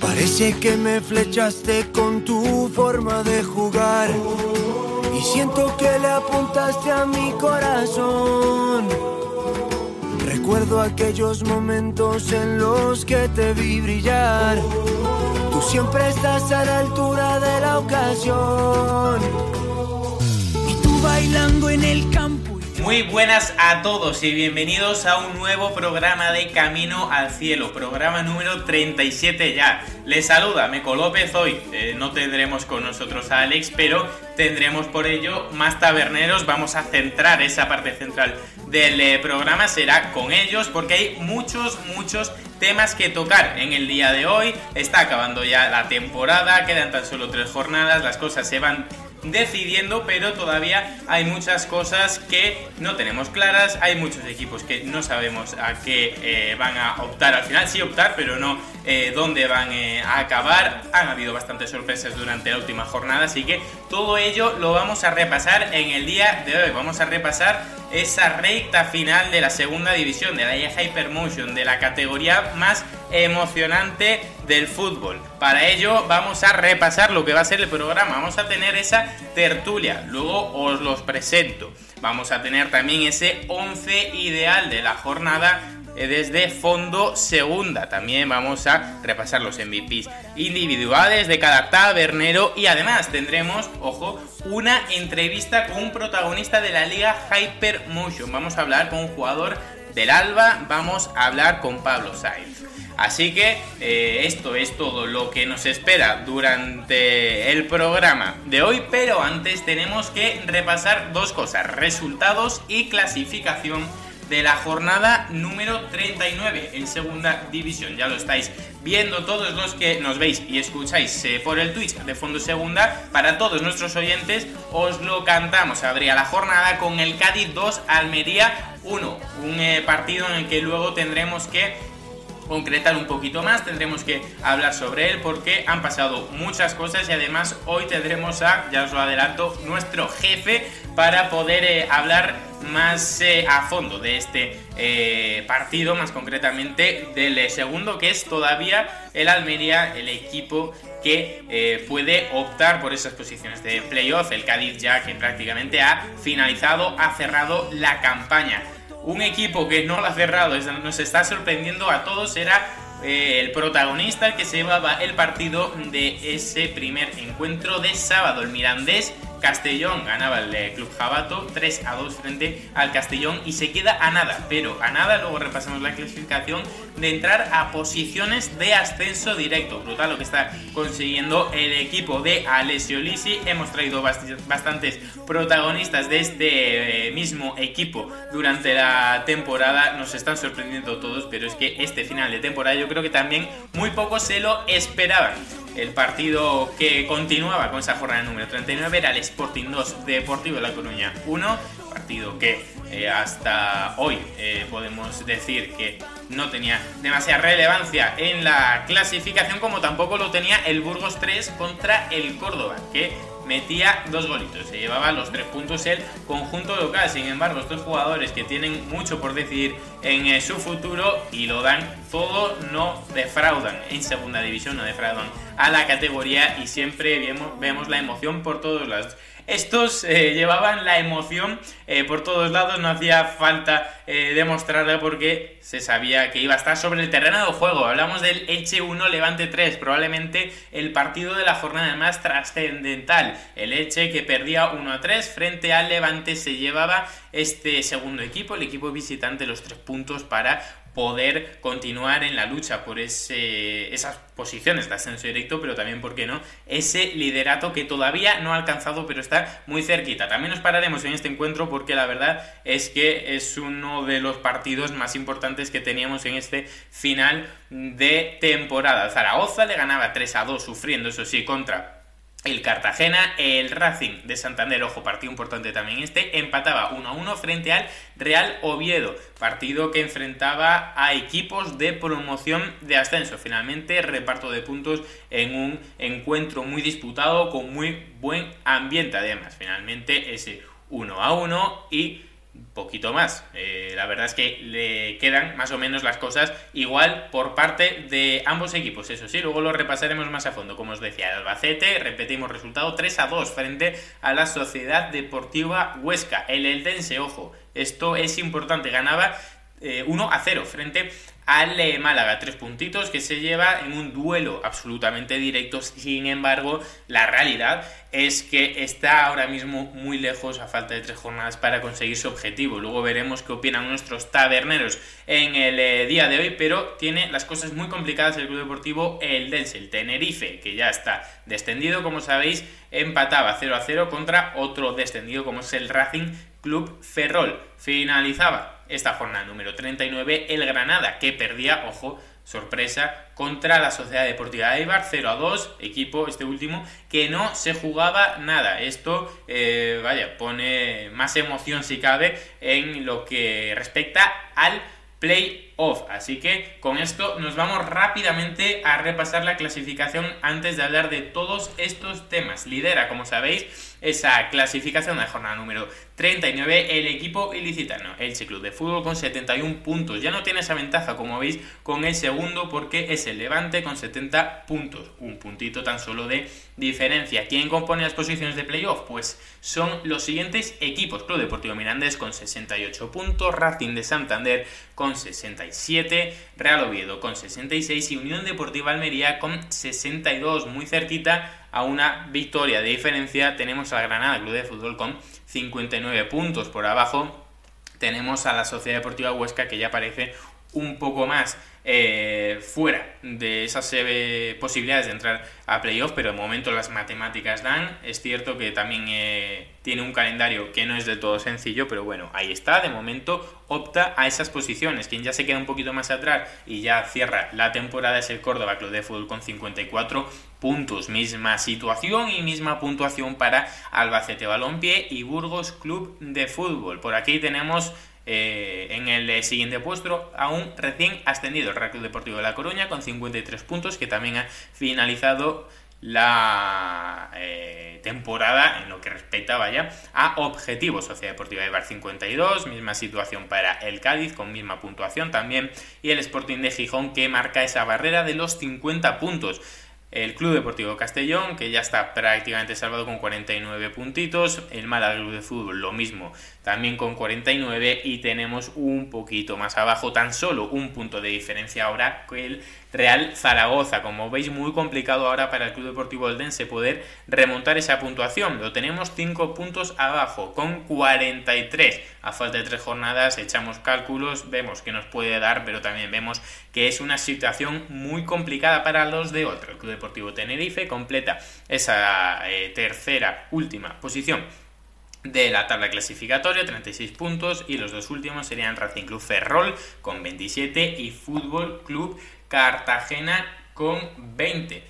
Parece que me flechaste con tu forma de jugar y siento que le apuntaste a mi corazón. Recuerdo aquellos momentos en los que te vi brillar. Tú siempre estás a la altura de la ocasión. Y tú bailando en el campo. Muy buenas a todos y bienvenidos a un nuevo programa de Camino al Cielo, programa número 37 ya. Les saluda Meco López. Hoy no tendremos con nosotros a Alex, pero tendremos por ello más taberneros. Vamos a centrar esa parte central del programa, será con ellos, porque hay muchos temas que tocar en el día de hoy. Está acabando ya la temporada, quedan tan solo 3 jornadas, las cosas se van decidiendo, pero todavía hay muchas cosas que no tenemos claras. Hay muchos equipos que no sabemos a qué van a optar al final, sí optar, pero no dónde van a acabar. Han habido bastantes sorpresas durante la última jornada, así que todo ello lo vamos a repasar en el día de hoy. Vamos a repasar esa recta final de la segunda división, de la Hypermotion, de la categoría más emocionante del fútbol. Para ello vamos a repasar lo que va a ser el programa. Vamos a tener esa tertulia, luego os los presento. Vamos a tener también ese 11 ideal de la jornada desde Fondo Segunda. También vamos a repasar los MVPs individuales de cada tabernero y además tendremos, ojo, una entrevista con un protagonista de la Liga Hypermotion. Vamos a hablar con un jugador del Alba, vamos a hablar con Pablo Sainz. Así que esto es todo lo que nos espera durante el programa de hoy, pero antes tenemos que repasar dos cosas: resultados y clasificación de la jornada número 39 en segunda división. Ya lo estáis viendo todos los que nos veis y escucháis por el Twitch de Fondo Segunda. Para todos nuestros oyentes os lo cantamos. Abría la jornada con el Cádiz 2, Almería 1, un partido en el que luego tendremos que concretar un poquito más, tendremos que hablar sobre él porque han pasado muchas cosas y además hoy tendremos ya os lo adelanto, nuestro jefe para poder hablar más a fondo de este partido, más concretamente del segundo, que es todavía el Almería, el equipo que puede optar por esas posiciones de playoff. El Cádiz ya que prácticamente ha finalizado, ha cerrado la campaña. Un equipo que no lo ha cerrado, nos está sorprendiendo a todos, era el protagonista, el que se llevaba el partido de ese primer encuentro de sábado. El Mirandés Castellón ganaba el Club Jabato 3-2 frente al Castellón y se queda a nada, pero a nada, luego repasamos la clasificación, de entrar a posiciones de ascenso directo. Brutal lo que está consiguiendo el equipo de Alessio Lisi. Hemos traído bastantes protagonistas de este mismo equipo durante la temporada. Nos están sorprendiendo todos, pero es que este final de temporada yo creo que también muy pocos se lo esperaban. El partido que continuaba con esa jornada número 39 era el Sporting 2, Deportivo de La Coruña 1, partido que hasta hoy podemos decir que no tenía demasiada relevancia en la clasificación, como tampoco lo tenía el Burgos 3 contra el Córdoba, que metía 2 golitos, se llevaba los 3 puntos el conjunto local. Sin embargo, estos jugadores que tienen mucho por decidir en su futuro y lo dan todo, no defraudan en segunda división, no defraudan a la categoría y siempre vemos la emoción por todos lados. Estos llevaban la emoción por todos lados, no hacía falta demostrarla porque se sabía que iba a estar sobre el terreno de juego. Hablamos del Elche 1, Levante 3, probablemente el partido de la jornada más trascendental. El Elche, que perdía 1-3 frente al Levante, se llevaba este segundo equipo, el equipo visitante, los 3 puntos para poder continuar en la lucha por esas posiciones de ascenso directo, pero también, ¿por qué no?, ese liderato que todavía no ha alcanzado, pero está muy cerquita. También nos pararemos en este encuentro porque la verdad es que es uno de los partidos más importantes que teníamos en este final de temporada. Zaragoza le ganaba 3-2, sufriendo, eso sí, contra el Cartagena. El Racing de Santander, ojo, partido importante también empataba 1-1 frente al Real Oviedo, partido que enfrentaba a equipos de promoción de ascenso. Finalmente, reparto de puntos en un encuentro muy disputado, con muy buen ambiente además. Finalmente, ese 1-1 y un poquito más. La verdad es que le quedan más o menos las cosas igual por parte de ambos equipos, eso sí, luego lo repasaremos más a fondo. Como os decía, el Albacete, repetimos resultado 3-2 frente a la Sociedad Deportiva Huesca. El Eldense, ojo, esto es importante, ganaba 1-0 frente al Málaga, 3 puntitos que se lleva en un duelo absolutamente directo. Sin embargo, la realidad es que está ahora mismo muy lejos, a falta de 3 jornadas, para conseguir su objetivo. Luego veremos qué opinan nuestros taberneros en el día de hoy, pero tiene las cosas muy complicadas el Club Deportivo Eldense. El Tenerife, que ya está descendido, como sabéis, empataba 0-0 contra otro descendido como es el Racing Club Ferrol. Finalizaba esta jornada número 39 el Granada, que perdía, ojo, sorpresa, contra la Sociedad Deportiva Eibar, 0-2, equipo este último que no se jugaba nada. Esto, pone más emoción si cabe en lo que respecta al playoff. Así que con esto nos vamos rápidamente a repasar la clasificación antes de hablar de todos estos temas. Lidera, como sabéis, esa clasificación de la jornada número 39 el equipo ilicitano, Elche Club de Fútbol, con 71 puntos. Ya no tiene esa ventaja, como veis, con el segundo, porque es el Levante con 70 puntos. Un puntito tan solo de diferencia. ¿Quién compone las posiciones de playoff? Pues son los siguientes equipos: Club Deportivo Mirandés con 68 puntos, Racing de Santander con 67, Real Oviedo con 66 y Unión Deportiva Almería con 62. Muy cerquita, a una victoria de diferencia, tenemos al Granada Club de Fútbol con 59 puntos. Por abajo tenemos a la Sociedad Deportiva Huesca, que ya parece un poco más fuera de esas posibilidades de entrar a playoff, pero de momento las matemáticas dan. Es cierto que también tiene un calendario que no es del todo sencillo, pero bueno, ahí está, de momento opta a esas posiciones. Quien ya se queda un poquito más atrás y ya cierra la temporada es el Córdoba Club de Fútbol con 54 puntos. Misma situación y misma puntuación para Albacete Balompié y Burgos Club de Fútbol. Por aquí tenemos en el siguiente puesto a un recién ascendido, el Real Club Deportivo de La Coruña, con 53 puntos, que también ha finalizado la temporada en lo que respecta a objetivos. Sociedad Deportiva Eibar 52, misma situación para el Cádiz con misma puntuación también, y el Sporting de Gijón, que marca esa barrera de los 50 puntos. El Club Deportivo Castellón, que ya está prácticamente salvado con 49 puntitos. El Málaga Club de Fútbol, lo mismo, también con 49. Y tenemos un poquito más abajo, tan solo un punto de diferencia ahora, que el Real Zaragoza. Como veis, muy complicado ahora para el Club Deportivo Eldense poder remontar esa puntuación. Lo tenemos 5 puntos abajo, con 43. A falta de 3 jornadas, echamos cálculos, vemos que nos puede dar, pero también vemos que es una situación muy complicada para los de otro. El Club Deportivo Tenerife completa esa tercera, última posición de la tabla clasificatoria, 36 puntos, y los dos últimos serían Racing Club Ferrol con 27 y Fútbol Club Cartagena con 20.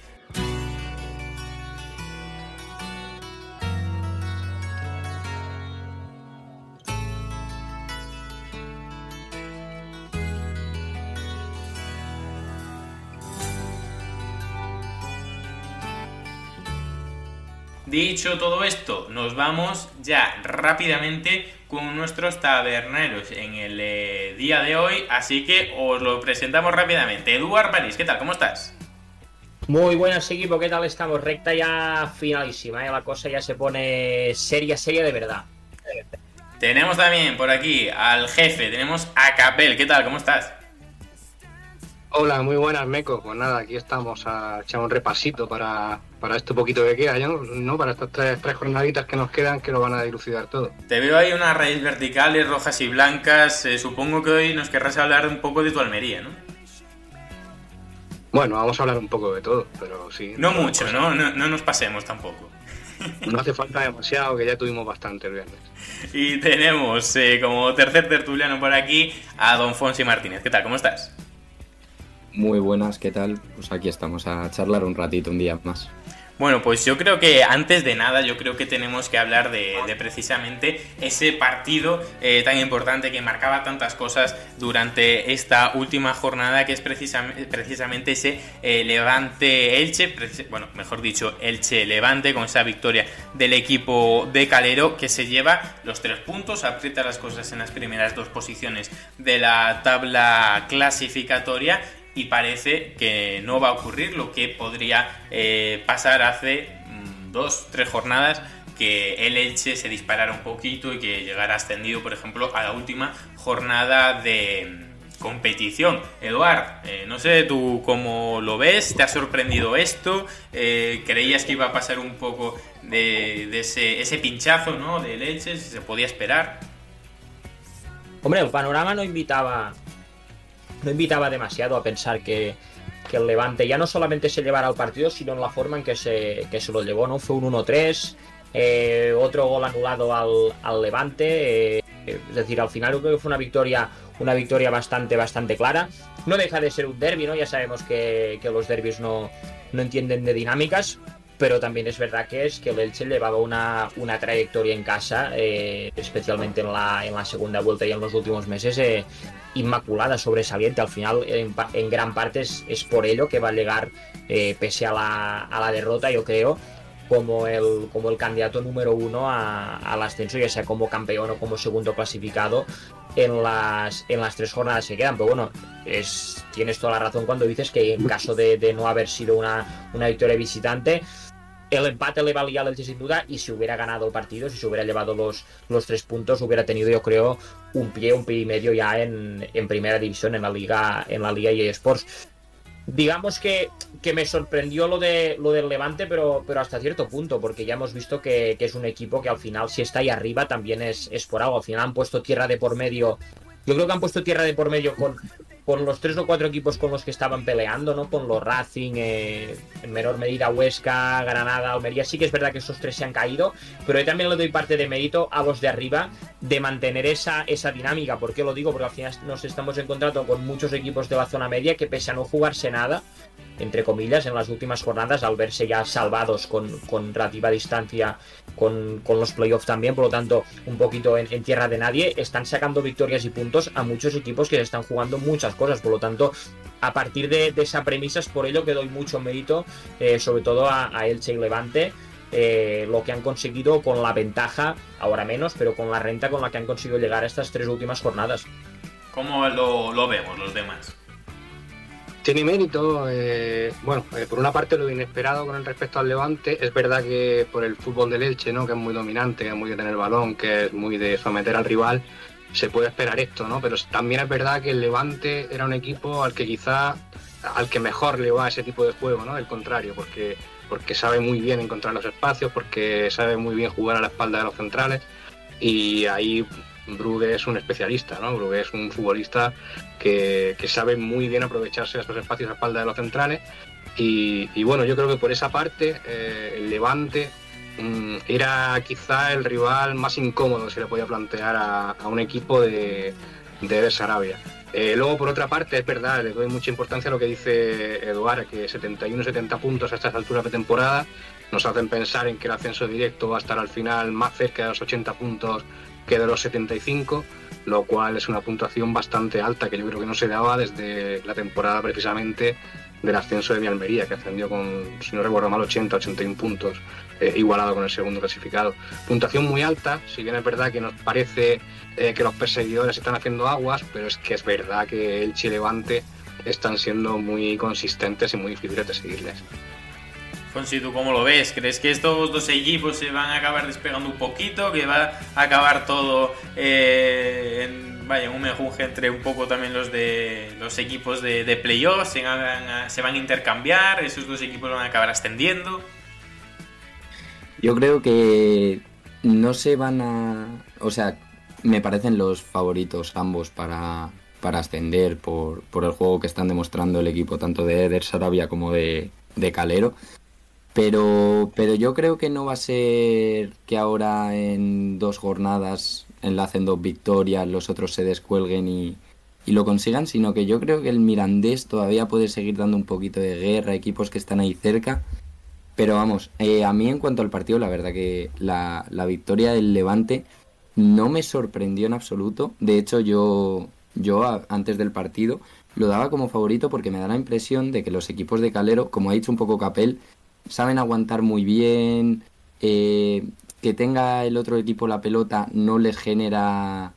Dicho todo esto, nos vamos ya rápidamente con nuestros taberneros en el día de hoy, así que os lo presentamos rápidamente. Eduard París, ¿qué tal? ¿Cómo estás? Muy buenas, equipo, ¿qué tal estamos? Recta ya finalísima, la cosa ya se pone seria de verdad. Tenemos también por aquí al jefe, tenemos a Capel, ¿qué tal? ¿Cómo estás? Hola, muy buenas, Meco. Pues nada, aquí estamos a echar un repasito para este poquito que queda, ¿no? Para estas tres jornaditas que nos quedan, que lo van a dilucidar todo. Te veo ahí unas raíces verticales, rojas y blancas. Supongo que hoy nos querrás hablar un poco de tu Almería, ¿no? Bueno, vamos a hablar un poco de todo, pero sí. No mucho, pues, ¿no? No nos pasemos tampoco. No hace falta demasiado, que ya tuvimos bastante el viernes. Y tenemos como tercer tertuliano por aquí a don Fonsi Martínez. ¿Qué tal? ¿Cómo estás? Muy buenas, ¿qué tal? Pues aquí estamos a charlar un ratito, un día más. Bueno, pues yo creo que antes de nada, yo creo que tenemos que hablar de precisamente ese partido tan importante que marcaba tantas cosas durante esta última jornada, que es precisamente ese Levante-Elche, bueno, mejor dicho, Elche-Levante, con esa victoria del equipo de Calero, que se lleva los 3 puntos, aprieta las cosas en las primeras 2 posiciones de la tabla clasificatoria. Y parece que no va a ocurrir lo que podría pasar hace 2-3 jornadas, que el Elche se disparara un poquito y que llegara ascendido, por ejemplo, a la última jornada de competición. Eduard, no sé tú cómo lo ves, ¿te ha sorprendido esto? ¿Creías que iba a pasar un poco de ese pinchazo, ¿no?, del Elche, si se podía esperar? Hombre, el panorama no invitaba demasiado a pensar que el Levante ya no solamente se llevara al partido, sino en la forma en que se lo llevó, ¿no? Fue un 1-3, otro gol anulado al Levante, es decir, al final yo creo que fue una victoria bastante clara. No deja de ser un derbi, ¿no? Ya sabemos que los derbis no entienden de dinámicas, pero también es verdad que el Elche llevaba una trayectoria en casa, especialmente en la segunda vuelta y en los últimos meses, inmaculada, sobresaliente. Al final, en gran parte es por ello que va a llegar, pese a la derrota, yo creo, como el candidato número 1 al ascenso, ya sea como campeón o como segundo clasificado en las 3 jornadas que quedan. Pero bueno, tienes toda la razón cuando dices que en caso de no haber sido una victoria visitante, el empate le valía al Elche sin duda, y si hubiera ganado el partido, si se hubiera llevado los 3 puntos, hubiera tenido, yo creo, un pie y medio ya en primera división, en la Liga EA Sports. Digamos que me sorprendió lo del Levante, pero hasta cierto punto, porque ya hemos visto que es un equipo que al final, si está ahí arriba, también es por algo. Al final han puesto tierra de por medio. Yo creo que han puesto tierra de por medio con los 3 o 4 equipos con los que estaban peleando, ¿no? Con los Racing, en menor medida Huesca, Granada, Almería. Sí que es verdad que esos 3 se han caído, pero yo también le doy parte de mérito a los de arriba de mantener esa dinámica. ¿Por qué lo digo? Porque al final nos estamos encontrando con muchos equipos de la zona media que, pese a no jugarse nada, entre comillas, en las últimas jornadas, al verse ya salvados con relativa distancia con los playoffs también, por lo tanto un poquito en tierra de nadie, están sacando victorias y puntos a muchos equipos que se están jugando muchas cosas. Por lo tanto, a partir de esa premisa, es por ello que doy mucho mérito, sobre todo a Elche y Levante, lo que han conseguido con la ventaja, ahora menos, pero con la renta con la que han conseguido llegar a estas 3 últimas jornadas. ¿Cómo lo vemos los demás? Tiene mérito, por una parte lo inesperado con respecto al Levante. Es verdad que por el fútbol del Elche, ¿no?, que es muy dominante, que es muy de tener el balón, que es muy de someter al rival, se puede esperar esto, ¿no? Pero también es verdad que el Levante era un equipo al que mejor le va ese tipo de juego, ¿no? El contrario, porque sabe muy bien encontrar los espacios, porque sabe muy bien jugar a la espalda de los centrales, y ahí Brugge es un especialista, ¿no? Brugge es un futbolista que sabe muy bien aprovecharse de esos espacios a espalda de los centrales, y bueno, yo creo que por esa parte el Levante era quizá el rival más incómodo que se le podía plantear a un equipo de Eder Sarabia. Luego, por otra parte, es verdad, le doy mucha importancia a lo que dice Eduard, que 71-70 puntos a estas alturas de temporada nos hacen pensar en que el ascenso directo va a estar al final más cerca de los 80 puntos que de los 75, lo cual es una puntuación bastante alta, que yo creo que no se daba desde la temporada precisamente del ascenso de Almería, que ascendió con, si no recuerdo mal, 80-81 puntos, igualado con el segundo clasificado. Puntuación muy alta, si bien es verdad que nos parece que los perseguidores están haciendo aguas, pero es que es verdad que el Elche y Levante están siendo muy consistentes y muy difíciles de seguirles. Fonsi, ¿tú cómo lo ves? ¿Crees que estos 2 equipos se van a acabar despegando un poquito? ¿Que va a acabar todo en un mejunje entre un poco también los equipos de playoffs? ¿Se van a intercambiar? ¿Esos 2 equipos van a acabar ascendiendo? Yo creo que no se van a... O sea, me parecen los favoritos ambos para ascender por el juego que están demostrando el equipo, tanto de Eder Sarabia como de Calero. Pero yo creo que no va a ser que ahora en 2 jornadas enlacen 2 victorias, los otros se descuelguen y lo consigan, sino que yo creo que el Mirandés todavía puede seguir dando un poquito de guerra a equipos que están ahí cerca, Pero vamos, a mí en cuanto al partido, la verdad que la victoria del Levante no me sorprendió en absoluto. De hecho, antes del partido lo daba como favorito porque me da la impresión de que los equipos de Calero, como ha dicho un poco Capel, saben aguantar muy bien, que tenga el otro equipo la pelota no les genera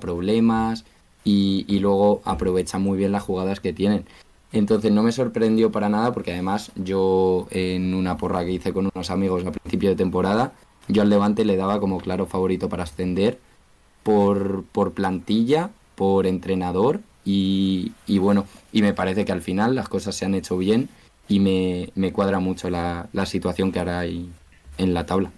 problemas y luego aprovechan muy bien las jugadas que tienen. Entonces no me sorprendió para nada porque además yo en una porra que hice con unos amigos a principio de temporada, yo al Levante le daba como claro favorito para ascender por plantilla, por entrenador y bueno, y me parece que al final las cosas se han hecho bien y me cuadra mucho la situación que ahora hay en la tabla.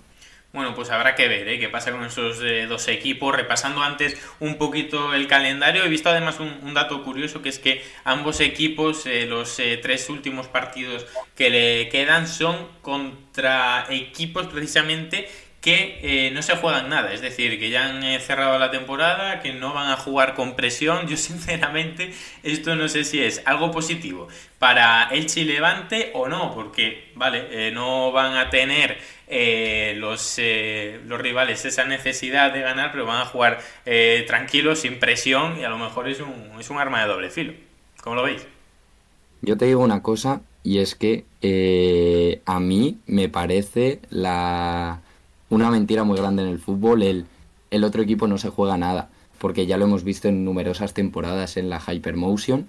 Bueno, pues habrá que ver qué pasa con esos dos equipos. Repasando antes un poquito el calendario, he visto además un dato curioso, que es que ambos equipos, los 3 últimos partidos que le quedan son contra equipos precisamente que no se juegan nada, es decir, que ya han cerrado la temporada, que no van a jugar con presión. Yo sinceramente esto no sé si es algo positivo para Elche y Levante o no, porque vale, no van a tener los rivales esa necesidad de ganar, pero van a jugar tranquilos, sin presión, y a lo mejor es un arma de doble filo. ¿Cómo lo veis? Yo te digo una cosa, y es que a mí me parece una mentira muy grande en el fútbol el otro equipo no se juega nada, porque ya lo hemos visto en numerosas temporadas en la Hypermotion,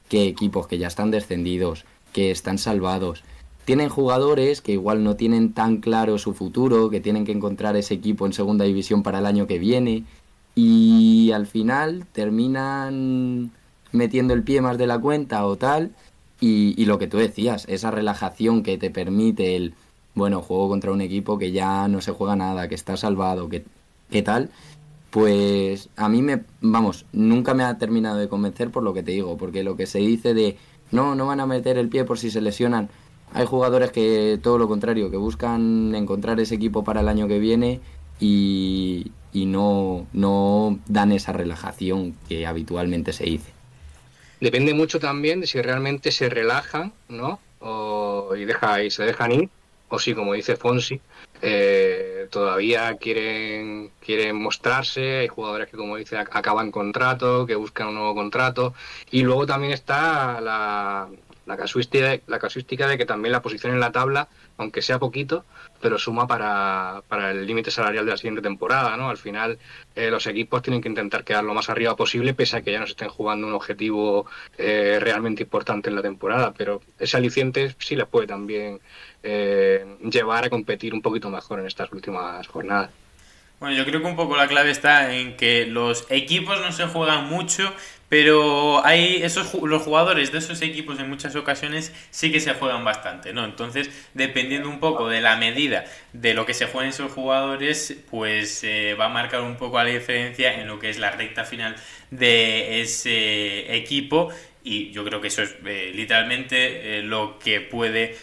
que equipos que ya están descendidos, que están salvados, tienen jugadores que igual no tienen tan claro su futuro, que tienen que encontrar ese equipo en segunda división para el año que viene, y al final terminan metiendo el pie más de la cuenta o tal, y lo que tú decías, esa relajación que te permite juego contra un equipo que ya no se juega nada, que está salvado, que tal, pues a mí nunca me ha terminado de convencer por lo que te digo, porque lo que se dice de no van a meter el pie por si se lesionan, hay jugadores que todo lo contrario, que buscan encontrar ese equipo para el año que viene y no dan esa relajación que habitualmente se dice. Depende mucho también de si realmente se relajan, ¿no? Y se dejan ir, o si, como dice Fonsi, todavía quieren mostrarse. Hay jugadores que, como dice, acaban contrato, que buscan un nuevo contrato. Y luego también está la casuística de que también la posición en la tabla, aunque sea poquito, pero suma para el límite salarial de la siguiente temporada, ¿no? Al final los equipos tienen que intentar quedar lo más arriba posible, pese a que ya no se estén jugando un objetivo realmente importante en la temporada, pero ese aliciente sí les puede también llevar a competir un poquito mejor en estas últimas jornadas. Bueno, yo creo que un poco la clave está en que los equipos no se juegan mucho, pero los jugadores de esos equipos en muchas ocasiones sí que se juegan bastante, ¿no? Entonces, dependiendo un poco de la medida de lo que se juegan esos jugadores, pues va a marcar un poco la diferencia en lo que es la recta final de ese equipo. Y yo creo que eso es literalmente lo que puede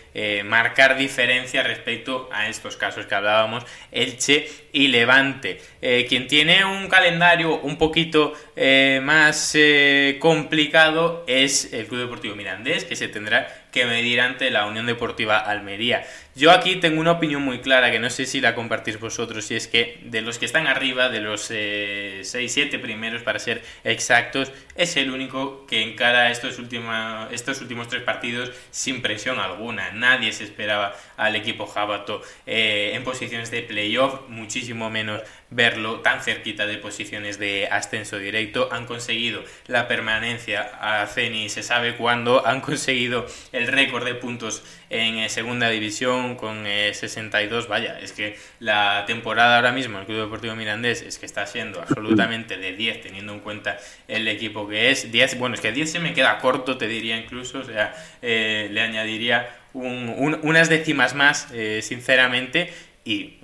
marcar diferencia respecto a estos casos que hablábamos, Elche y Levante. Quien tiene un calendario un poquito más complicado es el Club Deportivo Mirandés, que se tendrá que medir ante la Unión Deportiva Almería. Yo aquí tengo una opinión muy clara, que no sé si la compartís vosotros, y es que de los que están arriba, de los 6-7 primeros para ser exactos, es el único que encara estos últimos 3 partidos sin presión alguna. Nadie se esperaba al equipo jábato en posiciones de playoff, muchísimo menos verlo tan cerquita de posiciones de ascenso directo. Han conseguido la permanencia a Ceni, se sabe cuándo, han conseguido el récord de puntos en segunda división con 62. Vaya, es que la temporada ahora mismo el Club Deportivo Mirandés es que está siendo absolutamente de 10, teniendo en cuenta el equipo que es 10. Bueno, es que 10 se me queda corto, te diría incluso, o sea, le añadiría unas décimas más, sinceramente. Y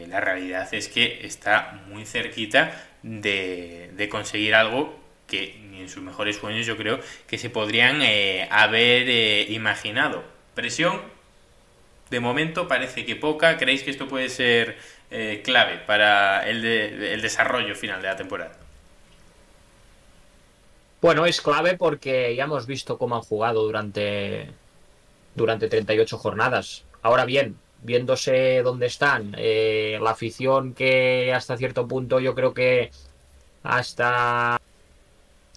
la realidad es que está muy cerquita de conseguir algo que ni en sus mejores sueños yo creo que se podrían haber imaginado. Presión, de momento parece que poca. ¿Creéis que esto puede ser clave para el desarrollo final de la temporada? Bueno, es clave porque ya hemos visto cómo han jugado durante durante 38 jornadas. Ahora bien, viéndose dónde están, la afición que hasta cierto punto yo creo que hasta,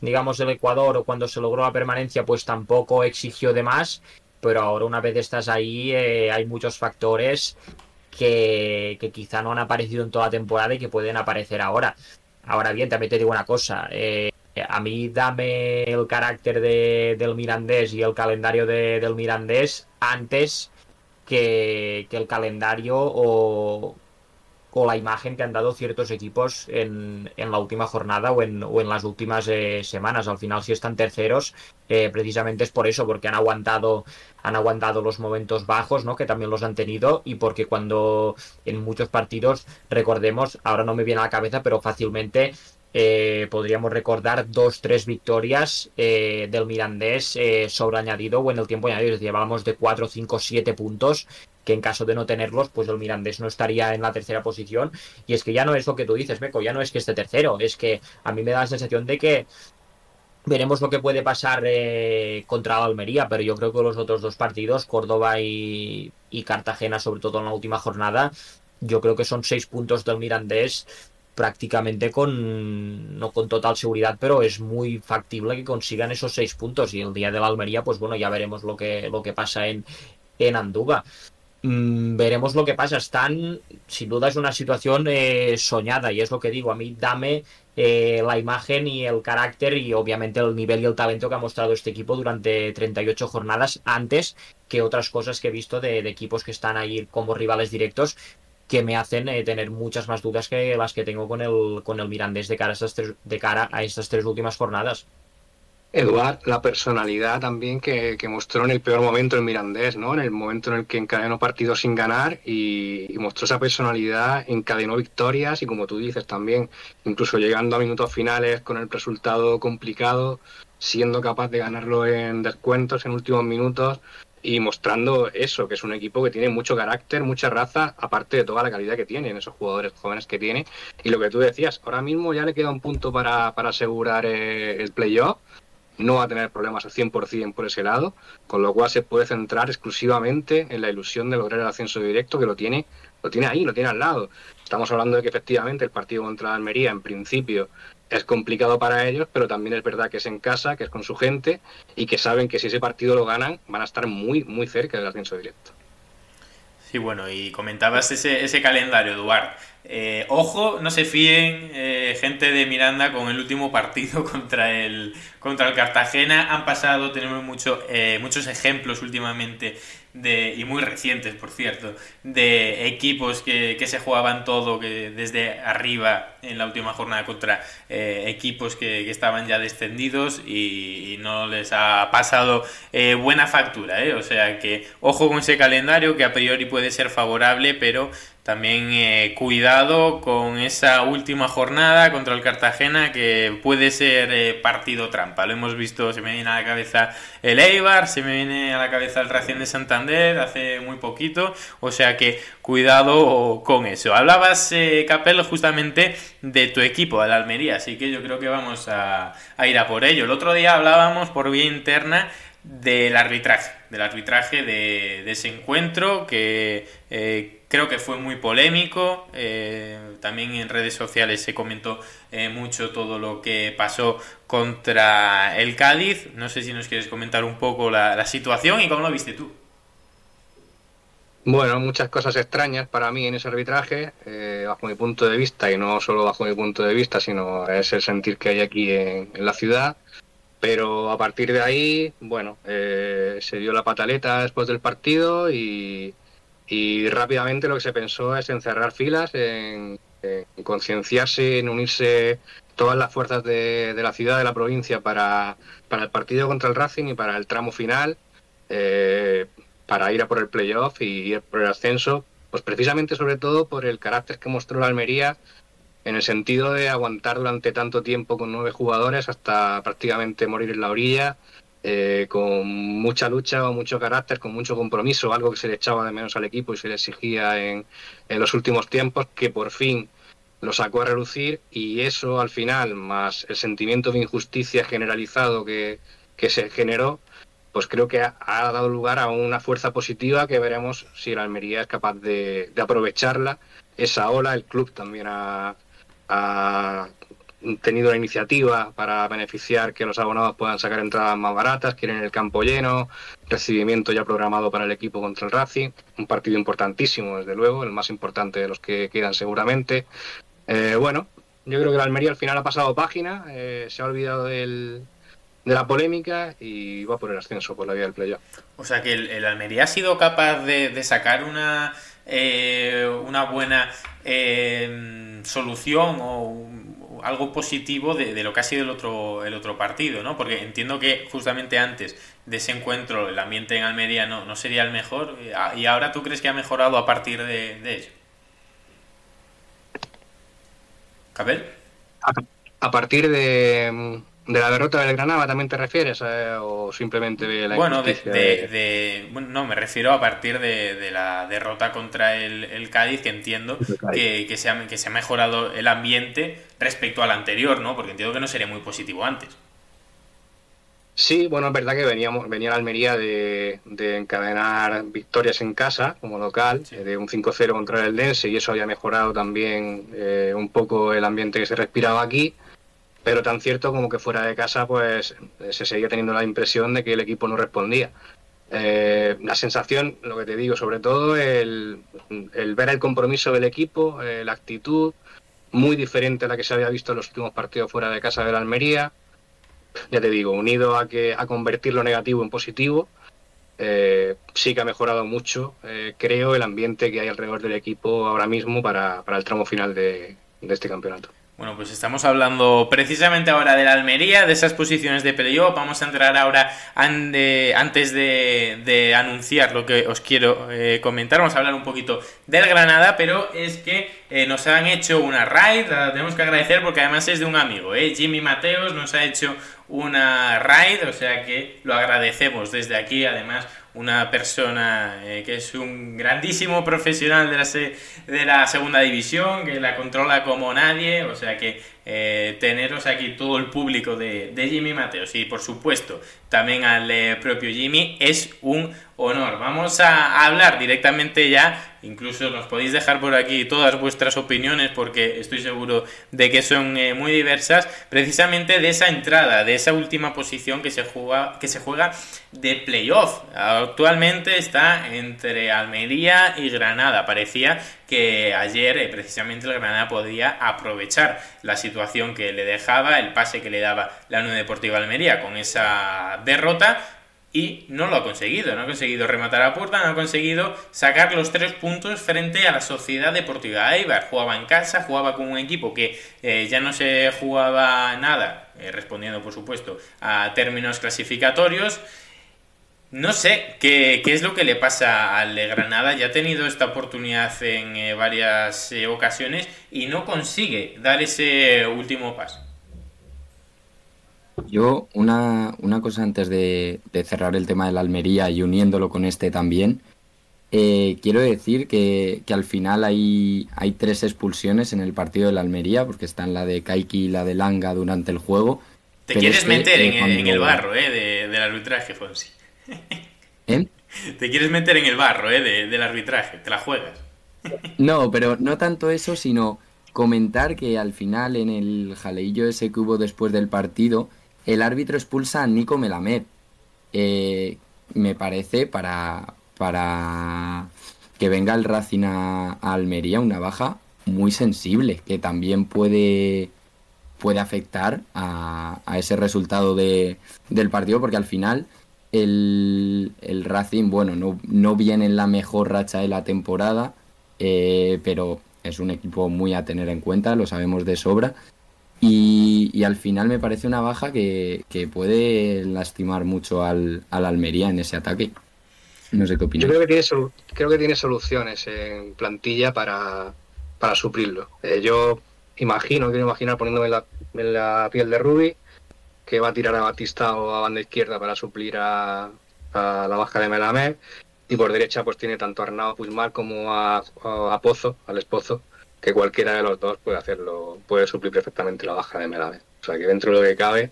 digamos, el Ecuador o cuando se logró la permanencia, pues tampoco exigió de más, pero ahora una vez estás ahí, hay muchos factores que quizá no han aparecido en toda la temporada y que pueden aparecer ahora. Ahora bien, también te digo una cosa, a mí dame el carácter del Mirandés y el calendario del Mirandés antes que el calendario o la imagen que han dado ciertos equipos en la última jornada o en las últimas semanas. Al final, si están terceros, precisamente es por eso, porque han aguantado los momentos bajos, ¿no? Que también los han tenido, y porque cuando en muchos partidos, recordemos, ahora no me viene a la cabeza, pero fácilmente podríamos recordar 2-3 victorias del Mirandés sobre añadido o en el tiempo añadido. Es decir, hablamos de 4, 5, 7 puntos que en caso de no tenerlos, pues el Mirandés no estaría en la tercera posición. Y es que ya no es lo que tú dices, Meco, ya no es que esté tercero, es que a mí me da la sensación de que veremos lo que puede pasar contra la Almería, pero yo creo que los otros dos partidos, Córdoba y Cartagena, sobre todo en la última jornada, yo creo que son 6 puntos del Mirandés prácticamente no con total seguridad, pero es muy factible que consigan esos 6 puntos. Y el día de la Almería, pues bueno, ya veremos lo que pasa en Andúba. Veremos lo que pasa. Sin duda es una situación soñada, y es lo que digo, a mí dame la imagen y el carácter y obviamente el nivel y el talento que ha mostrado este equipo durante 38 jornadas antes que otras cosas que he visto de equipos que están ahí como rivales directos, que me hacen tener muchas más dudas que las que tengo con el Mirandés de cara a estas 3 últimas jornadas. Eduard, la personalidad también que mostró en el peor momento el Mirandés, ¿no? En el momento en el que encadenó partidos sin ganar y mostró esa personalidad, encadenó victorias y, como tú dices también, incluso llegando a minutos finales con el resultado complicado, siendo capaz de ganarlo en descuentos en últimos minutos y mostrando eso, que es un equipo que tiene mucho carácter, mucha raza, aparte de toda la calidad que tiene en esos jugadores jóvenes que tiene. Y lo que tú decías, ahora mismo ya le queda un punto para asegurar el playoff. No va a tener problemas al 100% por ese lado, con lo cual se puede centrar exclusivamente en la ilusión de lograr el ascenso directo, que lo tiene ahí, lo tiene al lado. Estamos hablando de que efectivamente el partido contra Almería en principio es complicado para ellos, pero también es verdad que es en casa, que es con su gente y que saben que si ese partido lo ganan van a estar muy, muy cerca del ascenso directo. Sí, bueno, y comentabas ese calendario, Eduard. Ojo, no se fíen, gente de Miranda, con el último partido contra el Cartagena. Han pasado, tenemos muchos ejemplos últimamente y muy recientes, por cierto, de equipos que se jugaban todo que desde arriba en la última jornada contra equipos que estaban ya descendidos y no les ha pasado buena factura, o sea que ojo con ese calendario, que a priori puede ser favorable, pero también cuidado con esa última jornada contra el Cartagena, que puede ser partido trampa. Lo hemos visto, se me viene a la cabeza el Eibar, se me viene a la cabeza el Racing de Santander hace muy poquito, o sea que cuidado con eso. Hablabas, Capel, justamente de tu equipo, el Almería, así que yo creo que vamos a ir a por ello. El otro día hablábamos por vía interna del arbitraje de ese encuentro, que creo que fue muy polémico. También en redes sociales se comentó mucho todo lo que pasó contra el Cádiz. No sé si nos quieres comentar un poco la situación y cómo lo viste tú. Bueno, muchas cosas extrañas para mí en ese arbitraje, bajo mi punto de vista, y no solo bajo mi punto de vista, sino es el sentir que hay aquí en la ciudad. Pero a partir de ahí, bueno, se dio la pataleta después del partido y rápidamente lo que se pensó es en cerrar filas, en concienciarse, en unirse todas las fuerzas de la ciudad, de la provincia para el partido contra el Racing y para el tramo final, para ir a por el playoff y ir por el ascenso, pues precisamente sobre todo por el carácter que mostró la Almería, en el sentido de aguantar durante tanto tiempo con 9 jugadores hasta prácticamente morir en la orilla, con mucha lucha, con mucho carácter, con mucho compromiso, algo que se le echaba de menos al equipo y se le exigía en los últimos tiempos, que por fin lo sacó a relucir, y eso al final, más el sentimiento de injusticia generalizado que se generó, pues creo que ha dado lugar a una fuerza positiva que veremos si el Almería es capaz de aprovecharla, esa ola. El club también ha tenido la iniciativa para beneficiar que los abonados puedan sacar entradas más baratas, quieren el campo lleno, recibimiento ya programado para el equipo contra el Racing, un partido importantísimo desde luego, el más importante de los que quedan seguramente. Bueno, yo creo que el Almería al final ha pasado página, se ha olvidado de la polémica y va por el ascenso, por la vía del playoff. O sea que el Almería ha sido capaz de sacar una buena solución o algo positivo de lo que ha sido el otro partido, ¿no? Porque entiendo que justamente antes de ese encuentro el ambiente en Almería no sería el mejor, y ahora tú crees que ha mejorado a partir de ello. ¿Cabel? A partir de la derrota del Granada, ¿también te refieres? ¿O simplemente de la injusticia? Bueno, no, me refiero a partir de la derrota contra el Cádiz, que entiendo que se ha mejorado el ambiente respecto al anterior, ¿no? Porque entiendo que no sería muy positivo antes. Sí, bueno, es verdad que venía la Almería de encadenar victorias en casa como local, sí, de un 5-0 contra el Eldense, y eso había mejorado también un poco el ambiente que se respiraba aquí, pero tan cierto como que fuera de casa pues se seguía teniendo la impresión de que el equipo no respondía. La sensación, lo que te digo, sobre todo el ver el compromiso del equipo, la actitud, muy diferente a la que se había visto en los últimos partidos fuera de casa de la Almería. Ya te digo, unido a convertir lo negativo en positivo, sí que ha mejorado mucho, creo, el ambiente que hay alrededor del equipo ahora mismo para el tramo final de este campeonato. Bueno, pues estamos hablando precisamente ahora de la Almería, de esas posiciones de playoff. Vamos a entrar ahora, antes de anunciar lo que os quiero comentar, vamos a hablar un poquito del Granada, pero es que nos han hecho una raid, la tenemos que agradecer porque además es de un amigo, Jimmy Mateos nos ha hecho una raid, o sea que lo agradecemos desde aquí. Además, una persona que es un grandísimo profesional de la segunda división, que la controla como nadie, o sea que teneros aquí todo el público de Jimmy Mateos y por supuesto también al propio Jimmy es un honor. Vamos a hablar directamente ya, incluso nos podéis dejar por aquí todas vuestras opiniones porque estoy seguro de que son muy diversas, precisamente de esa entrada, de esa última posición que se juega de playoff. Actualmente está entre Almería y Granada. Parecía que ayer precisamente el Granada podía aprovechar la situación que le dejaba, el pase que le daba la Unión Deportiva Almería con esa derrota, y no lo ha conseguido. No ha conseguido rematar a puerta, no ha conseguido sacar los 3 puntos frente a la Sociedad Deportiva Eibar. Jugaba en casa, jugaba con un equipo que ya no se jugaba nada, respondiendo por supuesto a términos clasificatorios. No sé qué es lo que le pasa al de Granada. Ya ha tenido esta oportunidad en varias ocasiones y no consigue dar ese último paso. Yo, una cosa antes de cerrar el tema de la Almería y uniéndolo con este también, quiero decir que al final hay 3 expulsiones en el partido de la Almería, porque están la de Kaiki y la de Langa durante el juego. Te quieres meter en el barro del arbitraje, Fonsi. Te quieres meter en el barro del arbitraje, te la juegas. No, pero no tanto eso, sino comentar que al final en el jaleillo ese que hubo después del partido, el árbitro expulsa a Nico Melamed. Me parece para que venga el Racing a Almería una baja muy sensible, que también puede afectar a ese resultado del partido, porque al final el Racing, bueno, no viene en la mejor racha de la temporada, pero es un equipo muy a tener en cuenta, lo sabemos de sobra, y al final me parece una baja que puede lastimar mucho al Almería en ese ataque. No sé qué opinas. Yo creo que tiene soluciones en plantilla para suplirlo. Yo quiero imaginar poniéndome en la piel de Rubi, que va a tirar a Batista o a banda izquierda para suplir a la baja de Melamed, y por derecha pues tiene tanto a Arnau Puigmal como a Pozo, al Espozo, que cualquiera de los dos puede suplir perfectamente la baja de Melamed. O sea que dentro de lo que cabe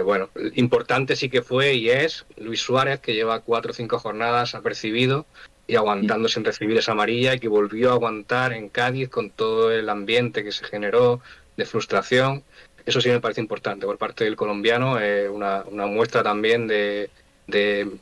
Bueno, importante sí que fue y es Luis Suárez, que lleva 4 o 5 jornadas apercibido y aguantando sin recibir esa amarilla, y que volvió a aguantar en Cádiz con todo el ambiente que se generó de frustración. Eso sí me parece importante por parte del colombiano, una muestra también de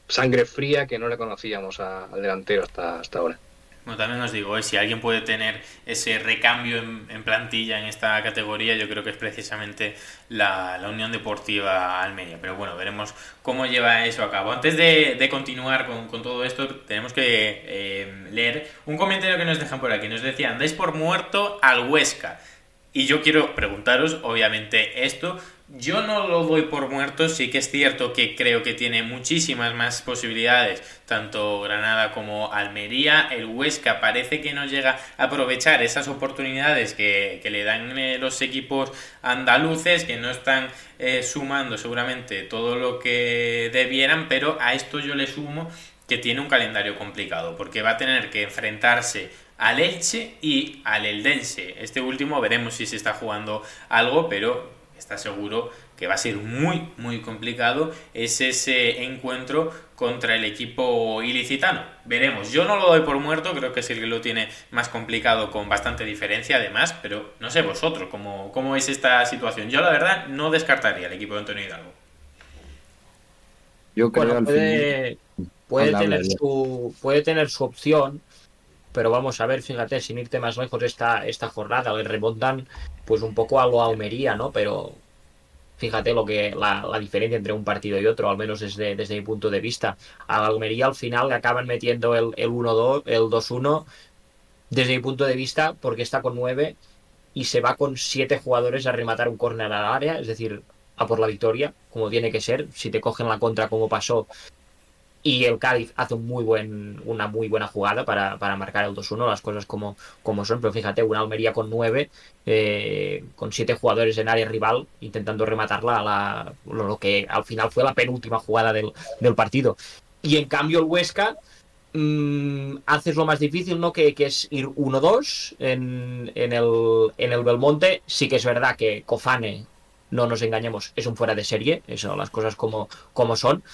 sangre fría que no le conocíamos al delantero hasta ahora. Bueno, también os digo, si alguien puede tener ese recambio en plantilla en esta categoría, yo creo que es precisamente la Unión Deportiva Almería. Pero bueno, veremos cómo lleva eso a cabo. Antes de continuar con todo esto, tenemos que leer un comentario que nos dejan por aquí. Nos decían, dais por muerto al Huesca. Y yo quiero preguntaros, obviamente, esto. Yo no lo doy por muerto, sí que es cierto que creo que tiene muchísimas más posibilidades, tanto Granada como Almería. El Huesca parece que no llega a aprovechar esas oportunidades que le dan los equipos andaluces, que no están sumando seguramente todo lo que debieran, pero a esto yo le sumo que tiene un calendario complicado, porque va a tener que enfrentarse al Elche y al Eldense. Este último veremos si se está jugando algo, pero está seguro que va a ser muy, muy complicado. Es ese encuentro contra el equipo ilicitano. Veremos. Yo no lo doy por muerto, creo que es el que lo tiene más complicado con bastante diferencia además, pero no sé vosotros cómo es esta situación. Yo la verdad no descartaría el equipo de Antonio Hidalgo. Yo creo Bueno, puede tener su opción, pero vamos a ver, fíjate, sin irte más lejos esta jornada, le remontan pues un poco a lo Almería, ¿no? Pero fíjate la diferencia entre un partido y otro, al menos desde mi punto de vista. A Almería al final le acaban metiendo el 1-2, el 2-1, desde mi punto de vista, porque está con 9 y se va con 7 jugadores a rematar un córner al área, es decir, a por la victoria, como tiene que ser. Si te cogen la contra como pasó, y el Cádiz hace una muy buena jugada para marcar el 2-1, las cosas como son, pero fíjate, una Almería con 9, con 7 jugadores en área rival, intentando rematarla lo que al final fue la penúltima jugada del partido. Y en cambio el Huesca haces lo más difícil, ¿no? Que es ir 1-2 en el Belmonte. Sí que es verdad que Cofane, no nos engañemos, es un fuera de serie, eso, las cosas como son,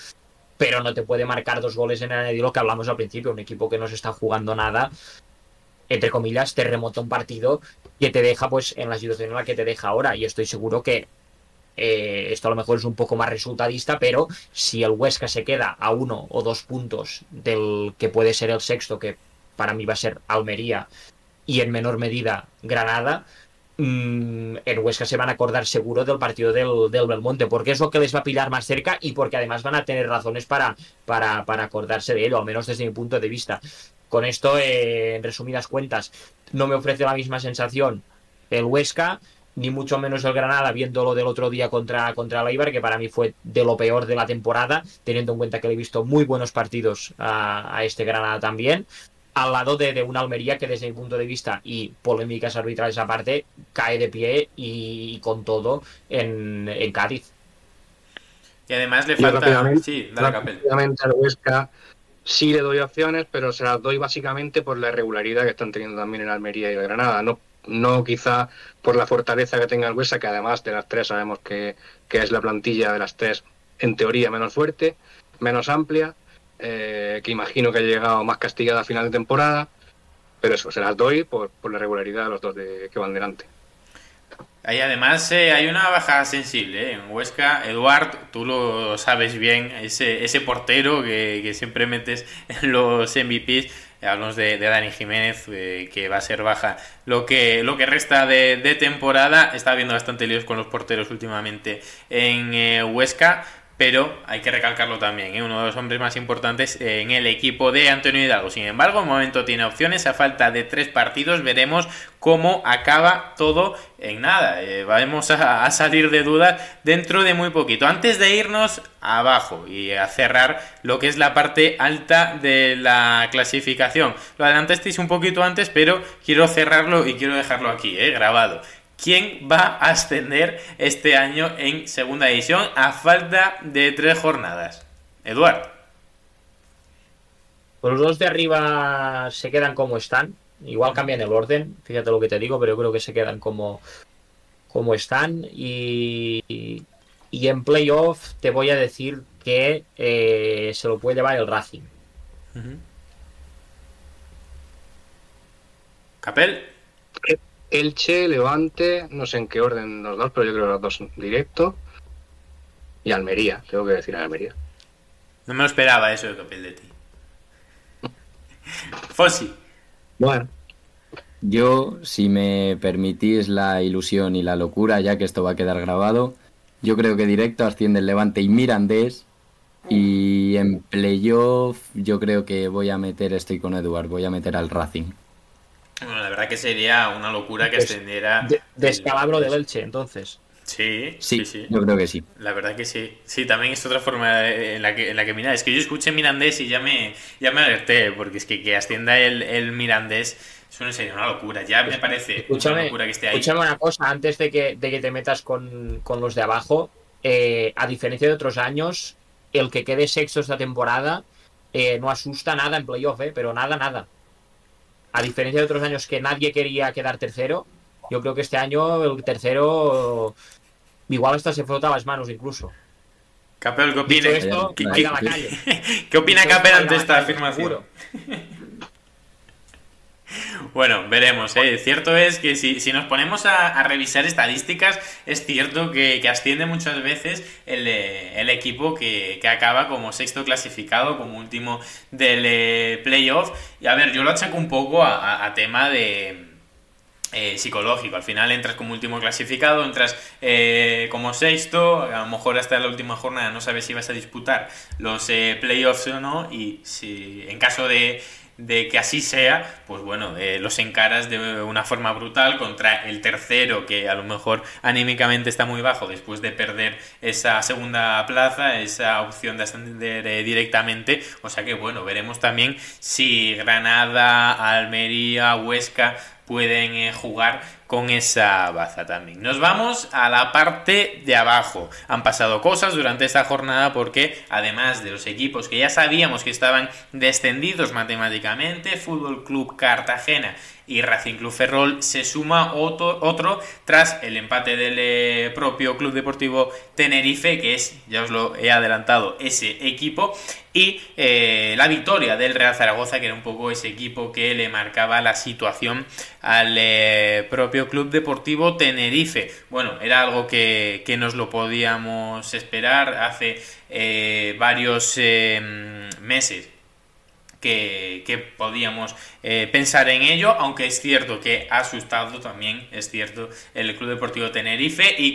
pero no te puede marcar 2 goles en el añadido, lo que hablamos al principio. Un equipo que no se está jugando nada, entre comillas, te remonta un partido que te deja pues en la situación en la que te deja ahora, y estoy seguro que esto a lo mejor es un poco más resultadista, pero si el Huesca se queda a 1 o 2 puntos del que puede ser el sexto, que para mí va a ser Almería, y en menor medida Granada, en Huesca se van a acordar seguro del partido del Belmonte, porque es lo que les va a pillar más cerca y porque además van a tener razones para acordarse de ello, al menos desde mi punto de vista. Con esto, en resumidas cuentas, no me ofrece la misma sensación el Huesca, ni mucho menos el Granada, viendo lo del otro día contra el Eibar, que para mí fue de lo peor de la temporada, teniendo en cuenta que le he visto muy buenos partidos a este Granada también, al lado de una Almería que desde mi punto de vista, y polémicas arbitrales aparte, cae de pie y con todo en Cádiz. Y además le falta... Sí, dale, Capel. Rápidamente al Huesca sí le doy opciones, pero se las doy básicamente por la irregularidad que están teniendo también en Almería y Granada. No quizá por la fortaleza que tenga el Huesca, que además de las 3 sabemos que es la plantilla de las 3 en teoría menos fuerte, menos amplia, que imagino que ha llegado más castigada a final de temporada, pero eso, se las doy por la regularidad de los dos que van delante. Ahí además hay una baja sensible en Huesca. Eduard, tú lo sabes bien, ese portero que siempre metes en los MVPs. Hablamos de Dani Jiménez, que va a ser baja lo que resta de temporada. Está habiendo bastante líos con los porteros últimamente en Huesca, pero hay que recalcarlo también, uno de los hombres más importantes en el equipo de Antonio Hidalgo. Sin embargo, de momento tiene opciones, a falta de 3 partidos, veremos cómo acaba todo en nada. Vamos a salir de dudas dentro de muy poquito. Antes de irnos abajo y a cerrar lo que es la parte alta de la clasificación. Lo adelantasteis un poquito antes, pero quiero cerrarlo y quiero dejarlo aquí, grabado. ¿Quién va a ascender este año en segunda división a falta de 3 jornadas? Eduard. Pues los 2 de arriba se quedan como están. Igual cambian el orden, fíjate lo que te digo, pero yo creo que se quedan como están. Y Y en playoff te voy a decir que se lo puede llevar el Racing. Capel. Elche, Levante, no sé en qué orden los dos, pero yo creo que los dos directo. Y Almería, tengo que decir Almería. No me lo esperaba eso de Capel de ti. Fossi. Bueno. Yo, si me permitís la ilusión y la locura, ya que esto va a quedar grabado, yo creo que directo asciende el Levante y Mirandés. Y en playoff yo creo que voy a meter, estoy con Eduard, voy a meter al Racing. Bueno, la verdad que sería una locura que ascendiera... Descalabro del Elche, entonces. Sí, yo creo que sí. La verdad que sí. Sí, también es otra forma en la que mirar. Es que yo escuché Mirandés y ya me alerté, porque es que ascienda el Mirandés, eso no sería una locura. Ya me parece una locura que esté ahí. Escúchame una cosa, antes de que te metas con los de abajo, a diferencia de otros años, el que quede sexto esta temporada no asusta nada en playoff, pero nada. A diferencia de otros años que nadie quería quedar tercero, yo creo que este año el tercero igual hasta se frota las manos incluso. Capel, ¿qué opina? ¿Qué opina Capel ante esta afirmación? Bueno, veremos. Cierto es que si nos ponemos a revisar estadísticas, es cierto que asciende muchas veces el equipo que acaba como sexto clasificado, como último del playoff. Y a ver, yo lo achaco un poco a tema de... psicológico. Al final entras como último clasificado, entras como sexto, a lo mejor hasta la última jornada no sabes si vas a disputar los playoffs o no, y si en caso de que así sea, pues bueno, los encaras de una forma brutal contra el tercero, que a lo mejor anímicamente está muy bajo después de perder esa segunda plaza, esa opción de ascender directamente. O sea que bueno, veremos también si Granada, Almería, Huesca pueden jugar con esa baza también. Nos vamos a la parte de abajo. Han pasado cosas durante esta jornada porque además de los equipos que ya sabíamos que estaban descendidos matemáticamente, Fútbol Club Cartagena y Racing Club Ferrol, se suma otro tras el empate del propio Club Deportivo Tenerife, que es, ya os lo he adelantado, ese equipo, y la victoria del Real Zaragoza, que era un poco ese equipo que le marcaba la situación al propio Club Deportivo Tenerife. Bueno, era algo que nos lo podíamos esperar hace varios meses, que podíamos pensar en ello, aunque es cierto que ha asustado también, es cierto, el Club Deportivo Tenerife, y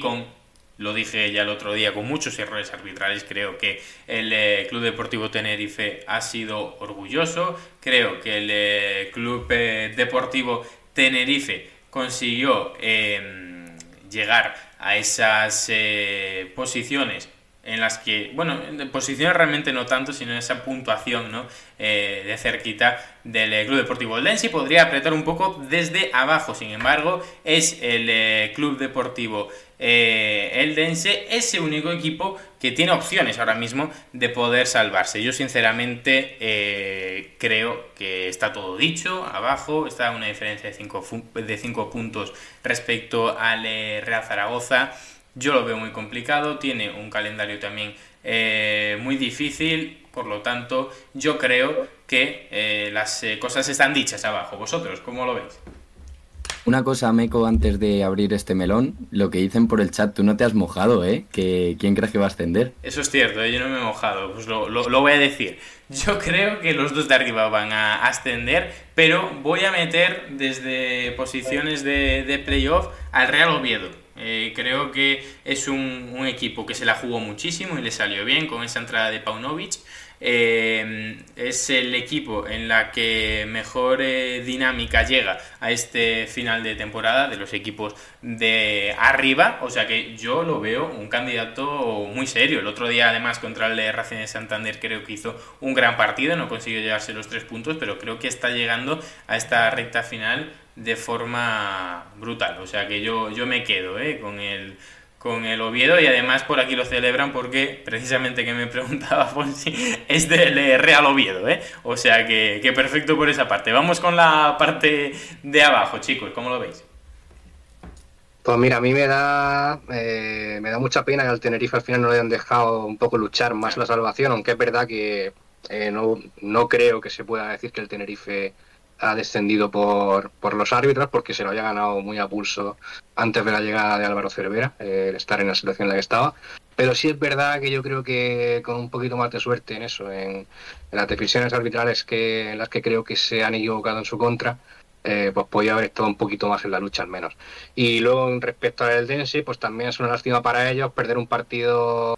lo dije ya el otro día, con muchos errores arbitrales. Creo que el Club Deportivo Tenerife ha sido orgulloso, creo que el Club Deportivo Tenerife consiguió llegar a esas posiciones en las que, bueno, en posiciones realmente no tanto, sino en esa puntuación, ¿no? De cerquita del Club Deportivo Eldense, podría apretar un poco desde abajo. Sin embargo, es el Club Deportivo Eldense ese único equipo que tiene opciones ahora mismo de poder salvarse. Yo sinceramente creo que está todo dicho. Abajo está una diferencia de 5 puntos respecto al Real Zaragoza. Yo lo veo muy complicado, tiene un calendario también muy difícil, por lo tanto yo creo que las cosas están dichas abajo. ¿Vosotros cómo lo veis? Una cosa, Meco, antes de abrir este melón, lo que dicen por el chat, tú no te has mojado, que ¿quién crees que va a ascender? Eso es cierto, yo no me he mojado, pues lo voy a decir. Yo creo que los dos de arriba van a ascender, pero voy a meter desde posiciones de playoff al Real Oviedo. Creo que es un equipo que se la jugó muchísimo y le salió bien con esa entrada de Paunovic. Es el equipo en la que mejor dinámica llega a este final de temporada de los equipos de arriba, o sea que yo lo veo un candidato muy serio. El otro día además contra el Racing de Santander creo que hizo un gran partido, no consiguió llevarse los 3 puntos, pero creo que está llegando a esta recta final de forma brutal. O sea que yo me quedo con el Oviedo, y además por aquí lo celebran porque precisamente que me preguntaba Fonsi es del Real Oviedo, o sea que perfecto por esa parte. Vamos con la parte de abajo, chicos, ¿cómo lo veis? Pues mira, a mí me da mucha pena que al Tenerife al final no le hayan dejado un poco luchar más la salvación, aunque es verdad que no creo que se pueda decir que el Tenerife ha descendido por los árbitros, porque se lo había ganado muy a pulso antes de la llegada de Álvaro Cervera, el estar en la situación en la que estaba. Pero sí es verdad que yo creo que con un poquito más de suerte en eso, en las decisiones arbitrales en las que creo que se han equivocado en su contra, pues podía haber estado un poquito más en la lucha al menos. Y luego respecto al Eldense, pues también es una lástima para ellos perder un partido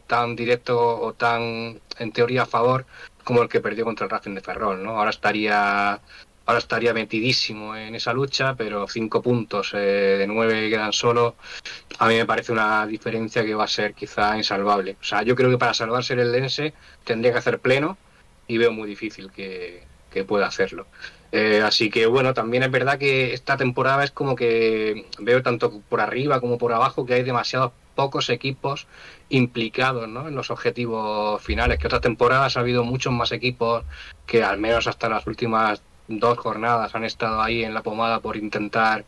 tan directo o tan en teoría a favor como el que perdió contra el Racing de Ferrol, ¿no? Ahora estaría metidísimo en esa lucha, pero 5 puntos de 9 que quedan solo, a mí me parece una diferencia que va a ser quizá insalvable. O sea, yo creo que para salvarse el Eldense tendría que hacer pleno y veo muy difícil que pueda hacerlo. Así que bueno, también es verdad que esta temporada es como que veo tanto por arriba como por abajo que hay demasiados pocos equipos implicados, ¿no?, en los objetivos finales, que otras temporadas ha habido muchos más equipos que al menos hasta las últimas 2 jornadas han estado ahí en la pomada por intentar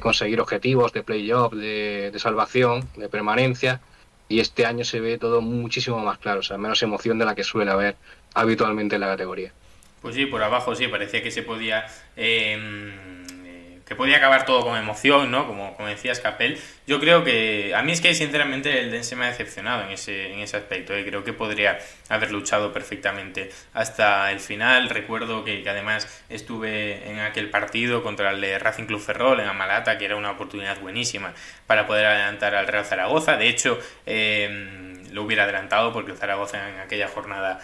conseguir objetivos de playoff, de salvación, de permanencia, y este año se ve todo muchísimo más claro, o sea, menos emoción de la que suele haber habitualmente en la categoría. Pues sí, por abajo sí, parecía que se podía que podía acabar todo con emoción, ¿no? Como decías, Capel. Yo creo que, a mí es que sinceramente el Dense me ha decepcionado en ese aspecto, ¿eh? Creo que podría haber luchado perfectamente hasta el final. Recuerdo que además estuve en aquel partido contra el de Racing Club Ferrol en Amalata, que era una oportunidad buenísima para poder adelantar al Real Zaragoza. De hecho, lo hubiera adelantado porque el Zaragoza en aquella jornada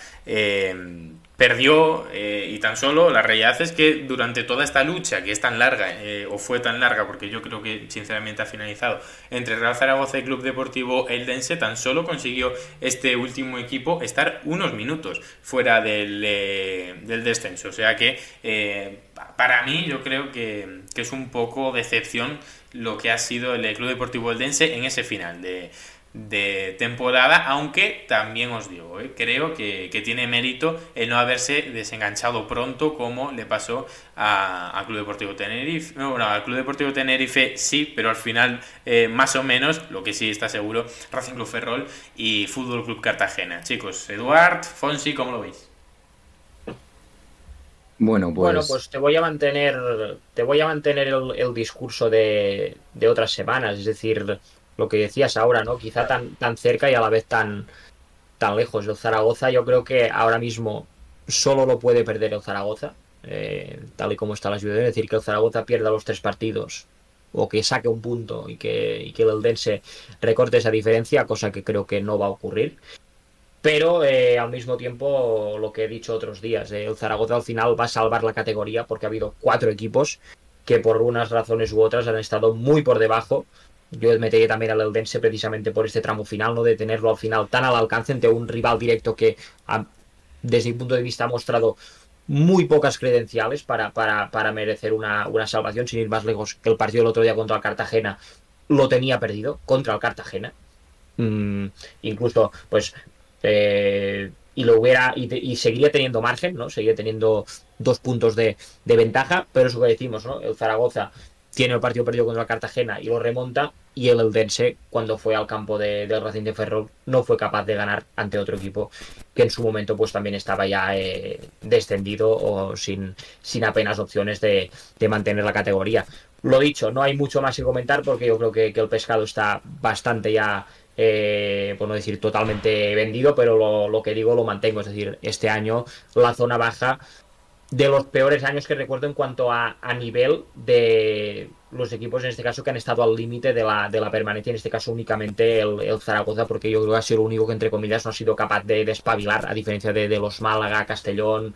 perdió, y tan solo la realidad es que durante toda esta lucha, que es tan larga, o fue tan larga, porque yo creo que sinceramente ha finalizado, entre Real Zaragoza y Club Deportivo Eldense, tan solo consiguió este último equipo estar unos minutos fuera del descenso. O sea que para mí yo creo que es un poco decepción lo que ha sido el Club Deportivo Eldense en ese final de temporada, aunque también os digo, creo que tiene mérito el no haberse desenganchado pronto como le pasó a Club Deportivo Tenerife. Bueno, al Club Deportivo Tenerife sí, pero al final más o menos, lo que sí está seguro, Racing Club Ferrol y Fútbol Club Cartagena. Chicos, Eduard, Fonsi, ¿cómo lo veis? Bueno, pues te voy a mantener el discurso de otras semanas, es decir, lo que decías ahora, ¿no? Quizá tan cerca y a la vez tan lejos. El Zaragoza, yo creo que ahora mismo solo lo puede perder el Zaragoza, tal y como está la situación. Es decir, que el Zaragoza pierda los 3 partidos o que saque un punto y que el Eldense recorte esa diferencia, cosa que creo que no va a ocurrir. Pero al mismo tiempo, lo que he dicho otros días, el Zaragoza al final va a salvar la categoría porque ha habido 4 equipos que por unas razones u otras han estado muy por debajo. Yo metería también al Eldense precisamente por este tramo final, ¿no? De tenerlo al final tan al alcance ante un rival directo que, desde mi punto de vista, ha mostrado muy pocas credenciales para merecer una salvación, sin ir más lejos, que el partido del otro día contra el Cartagena lo tenía perdido, contra el Cartagena. Incluso, pues, y seguiría teniendo margen, ¿no? Seguiría teniendo 2 puntos de ventaja, pero eso que decimos, ¿no? El Zaragoza tiene el partido perdido contra el Cartagena y lo remonta, y el Eldense, cuando fue al campo del Racing de Ferrol, no fue capaz de ganar ante otro equipo que en su momento pues también estaba ya descendido o sin apenas opciones de mantener la categoría. Lo dicho, no hay mucho más que comentar porque yo creo que el pescado está bastante ya, por no decir totalmente vendido, pero lo que digo lo mantengo. Es decir, este año la zona baja, de los peores años que recuerdo en cuanto a nivel de los equipos, en este caso, que han estado al límite de la permanencia, en este caso únicamente el Zaragoza, porque yo creo que ha sido el único que, entre comillas, no ha sido capaz de despabilar, a diferencia de los Málaga, Castellón,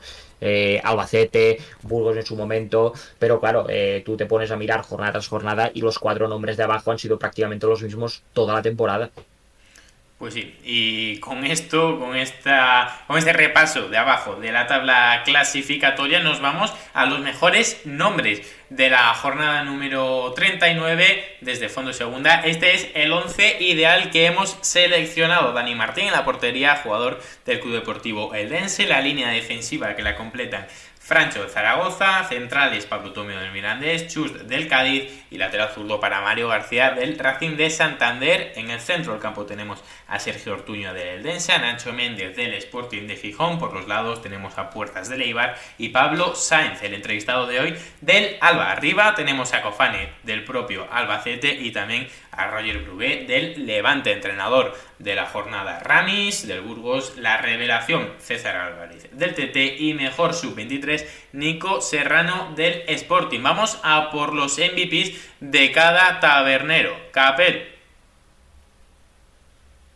Albacete, Burgos en su momento. Pero claro, tú te pones a mirar jornada tras jornada y los 4 nombres de abajo han sido prácticamente los mismos toda la temporada. Pues sí, y con esto, con este repaso de abajo de la tabla clasificatoria, nos vamos a los mejores nombres de la jornada número 39 desde Fondo Segunda. Este es el 11 ideal que hemos seleccionado. Dani Martín en la portería, jugador del Club Deportivo Eldense. La línea defensiva que la completan Francho del Zaragoza, centrales Pablo Tomio del Mirandés, Chus del Cádiz y lateral zurdo para Mario García del Racing de Santander. En el centro del campo tenemos a Sergio Ortuño del Eldense, a Nacho Méndez del Sporting de Gijón, por los lados tenemos a Puertas del Eibar y Pablo Sáenz, el entrevistado de hoy, del Alba. Arriba tenemos a Cofane del propio Albacete y también a Roger Brugué del Levante, entrenador de la jornada Ramis del Burgos, la revelación César Álvarez del TT y mejor sub-23 Nico Serrano del Sporting. Vamos a por los MVPs de cada tabernero. Capel.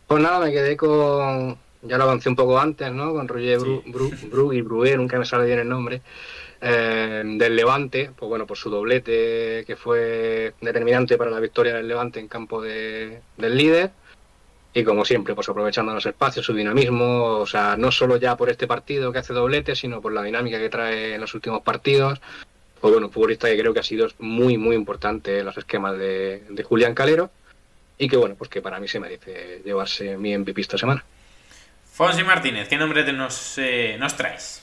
Pues nada, me quedé con, ya lo avancé un poco antes, ¿no? Con Roger Brugué, nunca me sale bien el nombre, del Levante, pues bueno, por su doblete que fue determinante para la victoria del Levante en campo del líder. Y como siempre, pues aprovechando los espacios, su dinamismo, o sea, no solo ya por este partido que hace doblete, sino por la dinámica que trae en los últimos partidos. Pues bueno, un futbolista que creo que ha sido muy, muy importante en los esquemas de Julián Calero. Y que bueno, pues que para mí se merece llevarse mi MVP esta semana. Fonsi Martínez, ¿qué nombre nos traes?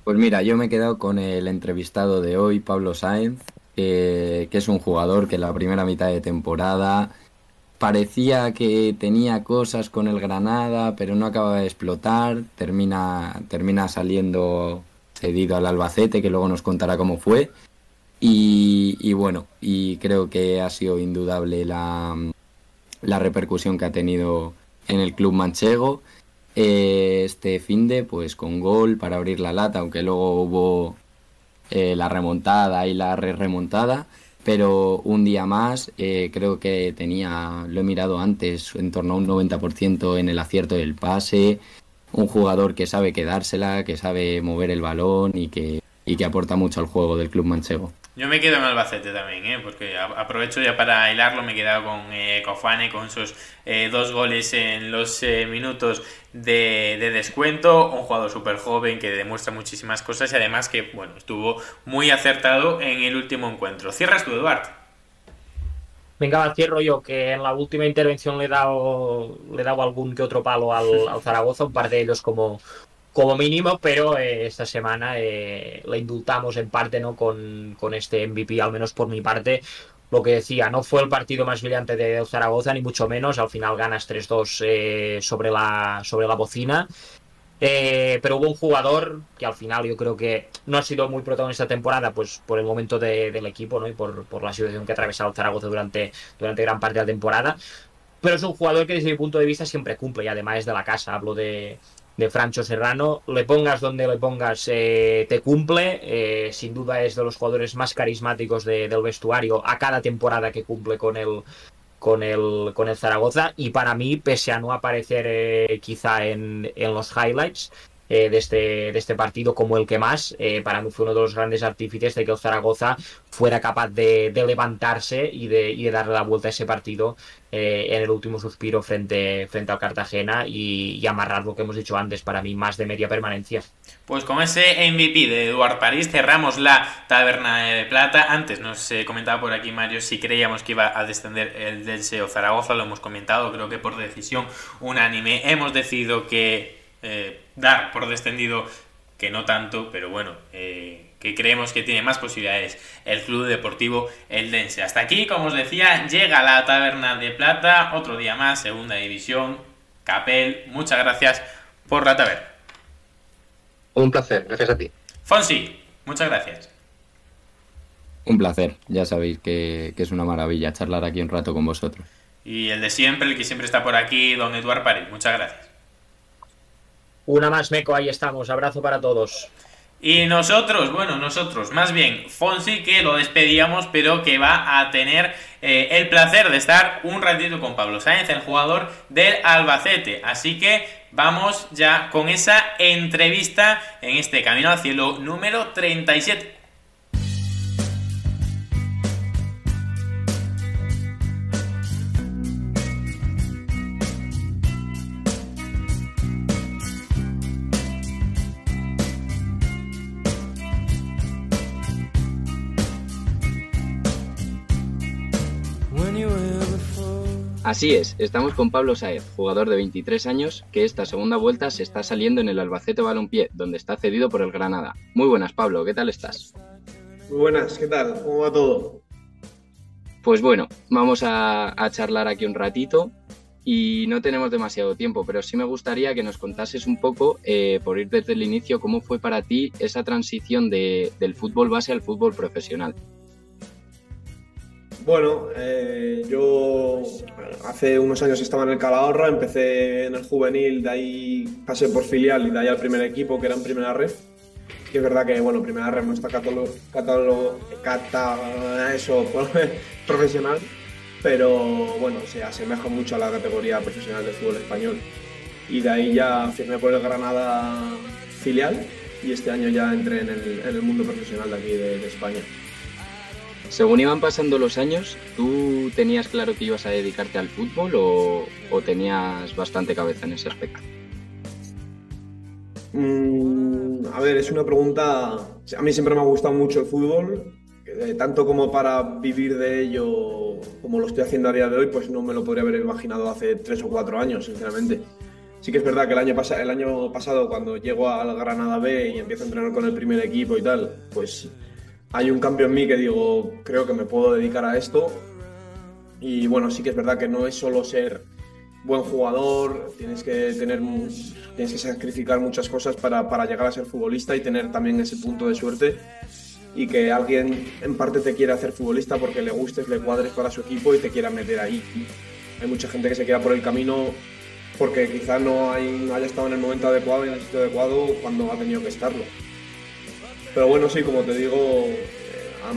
Pues mira, yo me he quedado con el entrevistado de hoy, Pablo Sáenz, que es un jugador que en la primera mitad de temporada parecía que tenía cosas con el Granada, pero no acaba de explotar. Termina saliendo cedido al Albacete, que luego nos contará cómo fue. Y bueno, y creo que ha sido indudable la repercusión que ha tenido en el club manchego. Este finde, pues con gol para abrir la lata, aunque luego hubo la remontada y la remontada. Pero un día más, creo que lo he mirado antes, en torno a un 90% en el acierto del pase. Un jugador que sabe quedársela, que sabe mover el balón y que aporta mucho al juego del club manchego. Yo me quedo en Albacete también, porque aprovecho ya para hilarlo, me he quedado con Cofane, con sus 2 goles en los minutos de descuento, un jugador súper joven que demuestra muchísimas cosas y además que bueno, estuvo muy acertado en el último encuentro. ¿Cierras tú, Eduardo? Venga, cierro yo, que en la última intervención le he dado algún que otro palo al Zaragoza, un par de ellos como mínimo, pero esta semana la indultamos en parte, ¿no? Con este MVP, al menos por mi parte. Lo que decía, no fue el partido más brillante de Zaragoza, ni mucho menos. Al final ganas 3-2 sobre la bocina. Pero hubo un jugador que al final yo creo que no ha sido muy protagonista esta temporada, pues por el momento del equipo, ¿no? Y por la situación que ha atravesado el Zaragoza durante gran parte de la temporada. Pero es un jugador que desde mi punto de vista siempre cumple y además es de la casa. Hablo de Francho Serrano, le pongas donde le pongas, te cumple. Sin duda es de los jugadores más carismáticos del vestuario a cada temporada que cumple con el Zaragoza, y para mí, pese a no aparecer quizá en los highlights de este partido como el que más, para mí fue uno de los grandes artífices de que el Zaragoza fuera capaz de levantarse y de darle la vuelta a ese partido en el último suspiro frente al Cartagena y amarrar lo que hemos dicho antes, para mí más de media permanencia. Pues con ese MVP de Eduard París cerramos la Taberna de Plata. Antes nos comentaba por aquí Mario si creíamos que iba a descender el Elche o Zaragoza, lo hemos comentado, creo que por decisión unánime hemos decidido que dar por descendido, que no tanto, pero bueno, que creemos que tiene más posibilidades el Club Deportivo Eldense. Hasta aquí, como os decía, llega la Taberna de Plata, otro día más, segunda división. Capel, muchas gracias por la taberna. Un placer, gracias a ti. Fonsi, muchas gracias. Un placer, ya sabéis que es una maravilla charlar aquí un rato con vosotros. Y el de siempre, el que siempre está por aquí, don Eduard París, muchas gracias. Una más, Meco, ahí estamos. Abrazo para todos. Y nosotros, más bien Fonsi, que lo despedíamos, pero que va a tener el placer de estar un ratito con Pablo Sáenz, el jugador del Albacete. Así que vamos ya con esa entrevista en este Camino al Cielo número 37. Así es, estamos con Pablo Sáez, jugador de 23 años, que esta segunda vuelta se está saliendo en el Albacete Balompié, donde está cedido por el Granada. Muy buenas, Pablo, ¿qué tal estás? Muy buenas, ¿qué tal? ¿Cómo va todo? Pues bueno, vamos a charlar aquí un ratito y no tenemos demasiado tiempo, pero sí me gustaría que nos contases un poco, por ir desde el inicio, cómo fue para ti esa transición del fútbol base al fútbol profesional. Bueno, yo hace unos años estaba en el Calahorra, empecé en el juvenil, de ahí pasé por filial y de ahí al primer equipo, que era en Primera Ref. Que es verdad que, bueno, Primera Ref no está eso, profesional, pero bueno, se asemeja mucho a la categoría profesional del fútbol español. Y de ahí ya firmé por el Granada filial y este año ya entré en el mundo profesional de aquí de España. Según iban pasando los años, ¿tú tenías claro que ibas a dedicarte al fútbol o tenías bastante cabeza en ese aspecto? A ver, es una pregunta. A mí siempre me ha gustado mucho el fútbol, tanto como para vivir de ello, como lo estoy haciendo a día de hoy, pues no me lo podría haber imaginado hace 3 o 4 años, sinceramente. Sí que es verdad que el año pasado, cuando llego al Granada B y empiezo a entrenar con el primer equipo y tal, pues hay un cambio en mí que digo, creo que me puedo dedicar a esto. Y bueno, sí que es verdad que no es solo ser buen jugador, tienes que sacrificar muchas cosas para llegar a ser futbolista y tener también ese punto de suerte y que alguien en parte te quiera hacer futbolista porque le gustes, le cuadres para su equipo y te quiera meter ahí. Hay mucha gente que se queda por el camino porque quizá no haya estado en el momento adecuado y en el sitio adecuado cuando ha tenido que estarlo. Pero bueno, sí, como te digo,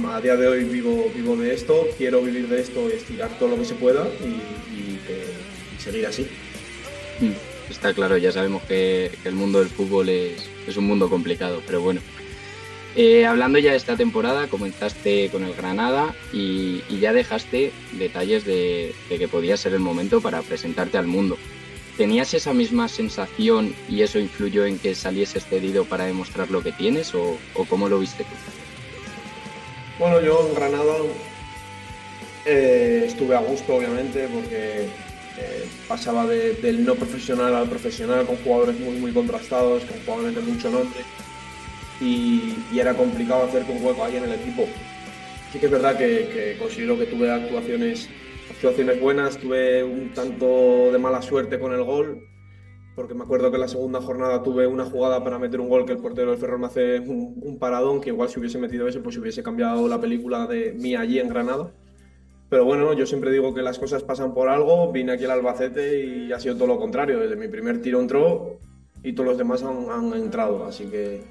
a día de hoy vivo de esto, quiero vivir de esto y estirar todo lo que se pueda y seguir así. Está claro, ya sabemos que el mundo del fútbol es un mundo complicado, pero bueno. Hablando ya de esta temporada, comenzaste con el Granada y ya dejaste detalles de que podía ser el momento para presentarte al mundo. ¿Tenías esa misma sensación y eso influyó en que salieses cedido para demostrar lo que tienes o cómo lo viste tú? Bueno, yo en Granada estuve a gusto, obviamente, porque pasaba del no profesional al profesional con jugadores muy contrastados, con jugadores de mucho nombre y era complicado hacer un hueco ahí en el equipo. Sí que es verdad que considero que tuve actuaciones buenas, tuve un tanto de mala suerte con el gol, porque me acuerdo que en la segunda jornada tuve una jugada para meter un gol que el portero del Ferrol me hace un paradón, que igual si hubiese metido ese, pues hubiese cambiado la película de mí allí en Granada. Pero bueno, yo siempre digo que las cosas pasan por algo, vine aquí al Albacete y ha sido todo lo contrario, desde mi primer tiro entró y todos los demás han entrado, así que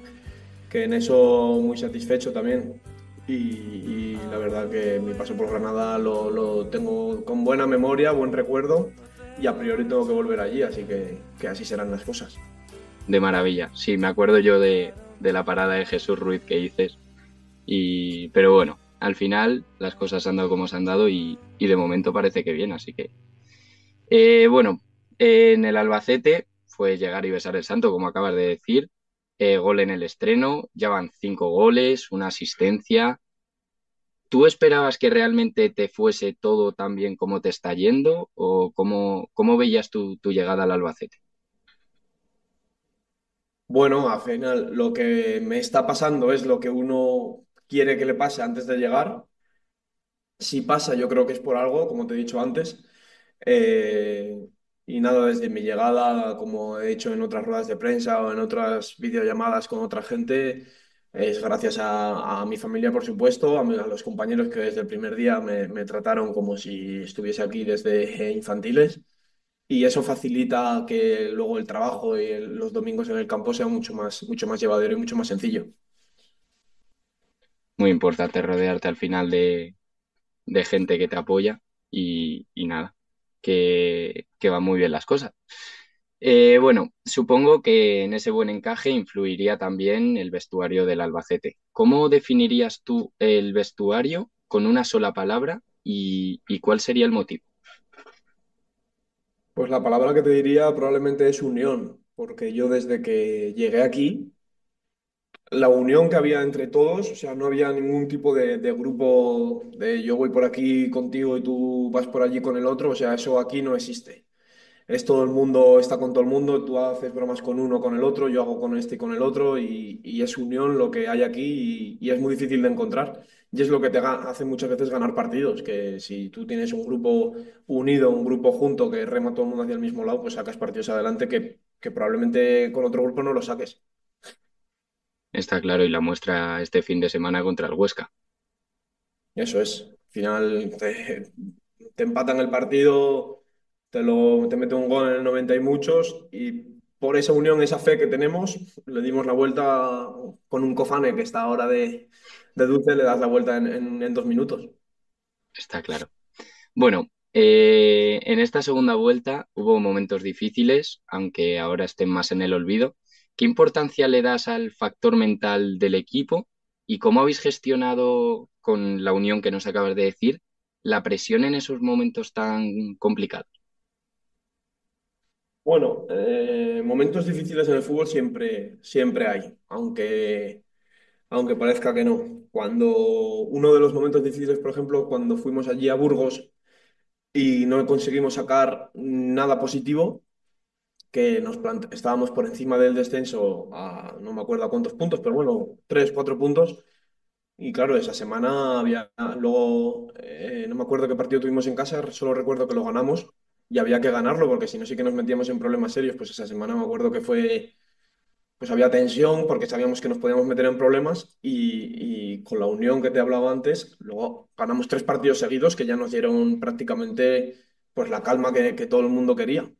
en eso muy satisfecho también. Y la verdad que mi paso por Granada lo tengo con buena memoria, buen recuerdo y a priori tengo que volver allí, así que así serán las cosas. De maravilla, sí, me acuerdo yo de la parada de Jesús Ruiz que dices, pero bueno, al final las cosas han dado como se han dado y de momento parece que bien, así que... bueno, en el Albacete fue llegar y besar el santo, como acabas de decir, gol en el estreno, ya van 5 goles, una asistencia. ¿Tú esperabas que realmente te fuese todo tan bien como te está yendo o cómo veías tu llegada al Albacete? Bueno, al final lo que me está pasando es lo que uno quiere que le pase antes de llegar. Si pasa, yo creo que es por algo, como te he dicho antes. Eh, y nada, desde mi llegada, como he dicho en otras ruedas de prensa o en otras videollamadas con otra gente, es gracias a mi familia, por supuesto, a los compañeros que desde el primer día me trataron como si estuviese aquí desde infantiles. Y eso facilita que luego el trabajo y los domingos en el campo sea mucho más llevadero y mucho más sencillo. Muy importante rodearte al final de gente que te apoya y nada, que van muy bien las cosas. Bueno, supongo que en ese buen encaje influiría también el vestuario del Albacete. ¿Cómo definirías tú el vestuario con una sola palabra y cuál sería el motivo? Pues la palabra que te diría probablemente es unión, porque yo desde que llegué aquí la unión que había entre todos, o sea, no había ningún tipo de grupo de yo voy por aquí contigo y tú vas por allí con el otro, o sea, eso aquí no existe. Es todo el mundo, está con todo el mundo, tú haces bromas con uno, con el otro, yo hago con este y con el otro, y es unión lo que hay aquí y es muy difícil de encontrar. Y es lo que hace muchas veces ganar partidos, que si tú tienes un grupo unido, un grupo junto que rema todo el mundo hacia el mismo lado, pues sacas partidos adelante que probablemente con otro grupo no lo saques. Está claro, y la muestra este fin de semana contra el Huesca. Eso es. Al final te empatan el partido, te mete un gol en el 90 y muchos, y por esa unión, esa fe que tenemos, le dimos la vuelta con un Cofane que está ahora de dulce, le das la vuelta en 2 minutos. Está claro. Bueno, en esta segunda vuelta hubo momentos difíciles, aunque ahora estén más en el olvido. ¿Qué importancia le das al factor mental del equipo y cómo habéis gestionado, con la unión que nos acabas de decir, la presión en esos momentos tan complicados? Bueno, momentos difíciles en el fútbol siempre hay, aunque parezca que no. Cuando uno de los momentos difíciles, por ejemplo, cuando fuimos allí a Burgos y no conseguimos sacar nada positivo, que estábamos por encima del descenso a no me acuerdo a cuántos puntos, pero bueno, 3, 4 puntos. Y claro, esa semana había luego, no me acuerdo qué partido tuvimos en casa, solo recuerdo que lo ganamos y había que ganarlo porque si no sí que nos metíamos en problemas serios. Pues esa semana me acuerdo que pues había tensión porque sabíamos que nos podíamos meter en problemas y con la unión que te hablaba antes, luego ganamos 3 partidos seguidos que ya nos dieron prácticamente pues la calma que todo el mundo quería.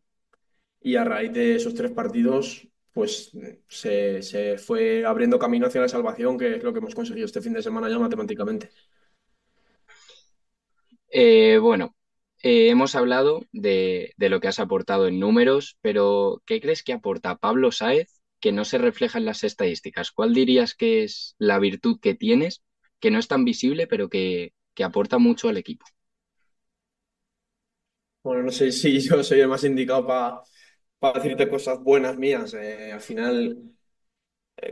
Y a raíz de esos 3 partidos, pues se fue abriendo camino hacia la salvación, que es lo que hemos conseguido este fin de semana ya matemáticamente. Bueno, hemos hablado de lo que has aportado en números, pero ¿qué crees que aporta Pablo Sáez que no se refleja en las estadísticas? ¿Cuál dirías que es la virtud que tienes, que no es tan visible, pero que aporta mucho al equipo? Bueno, no sé si yo soy el más indicado para decirte cosas buenas mías. Al final,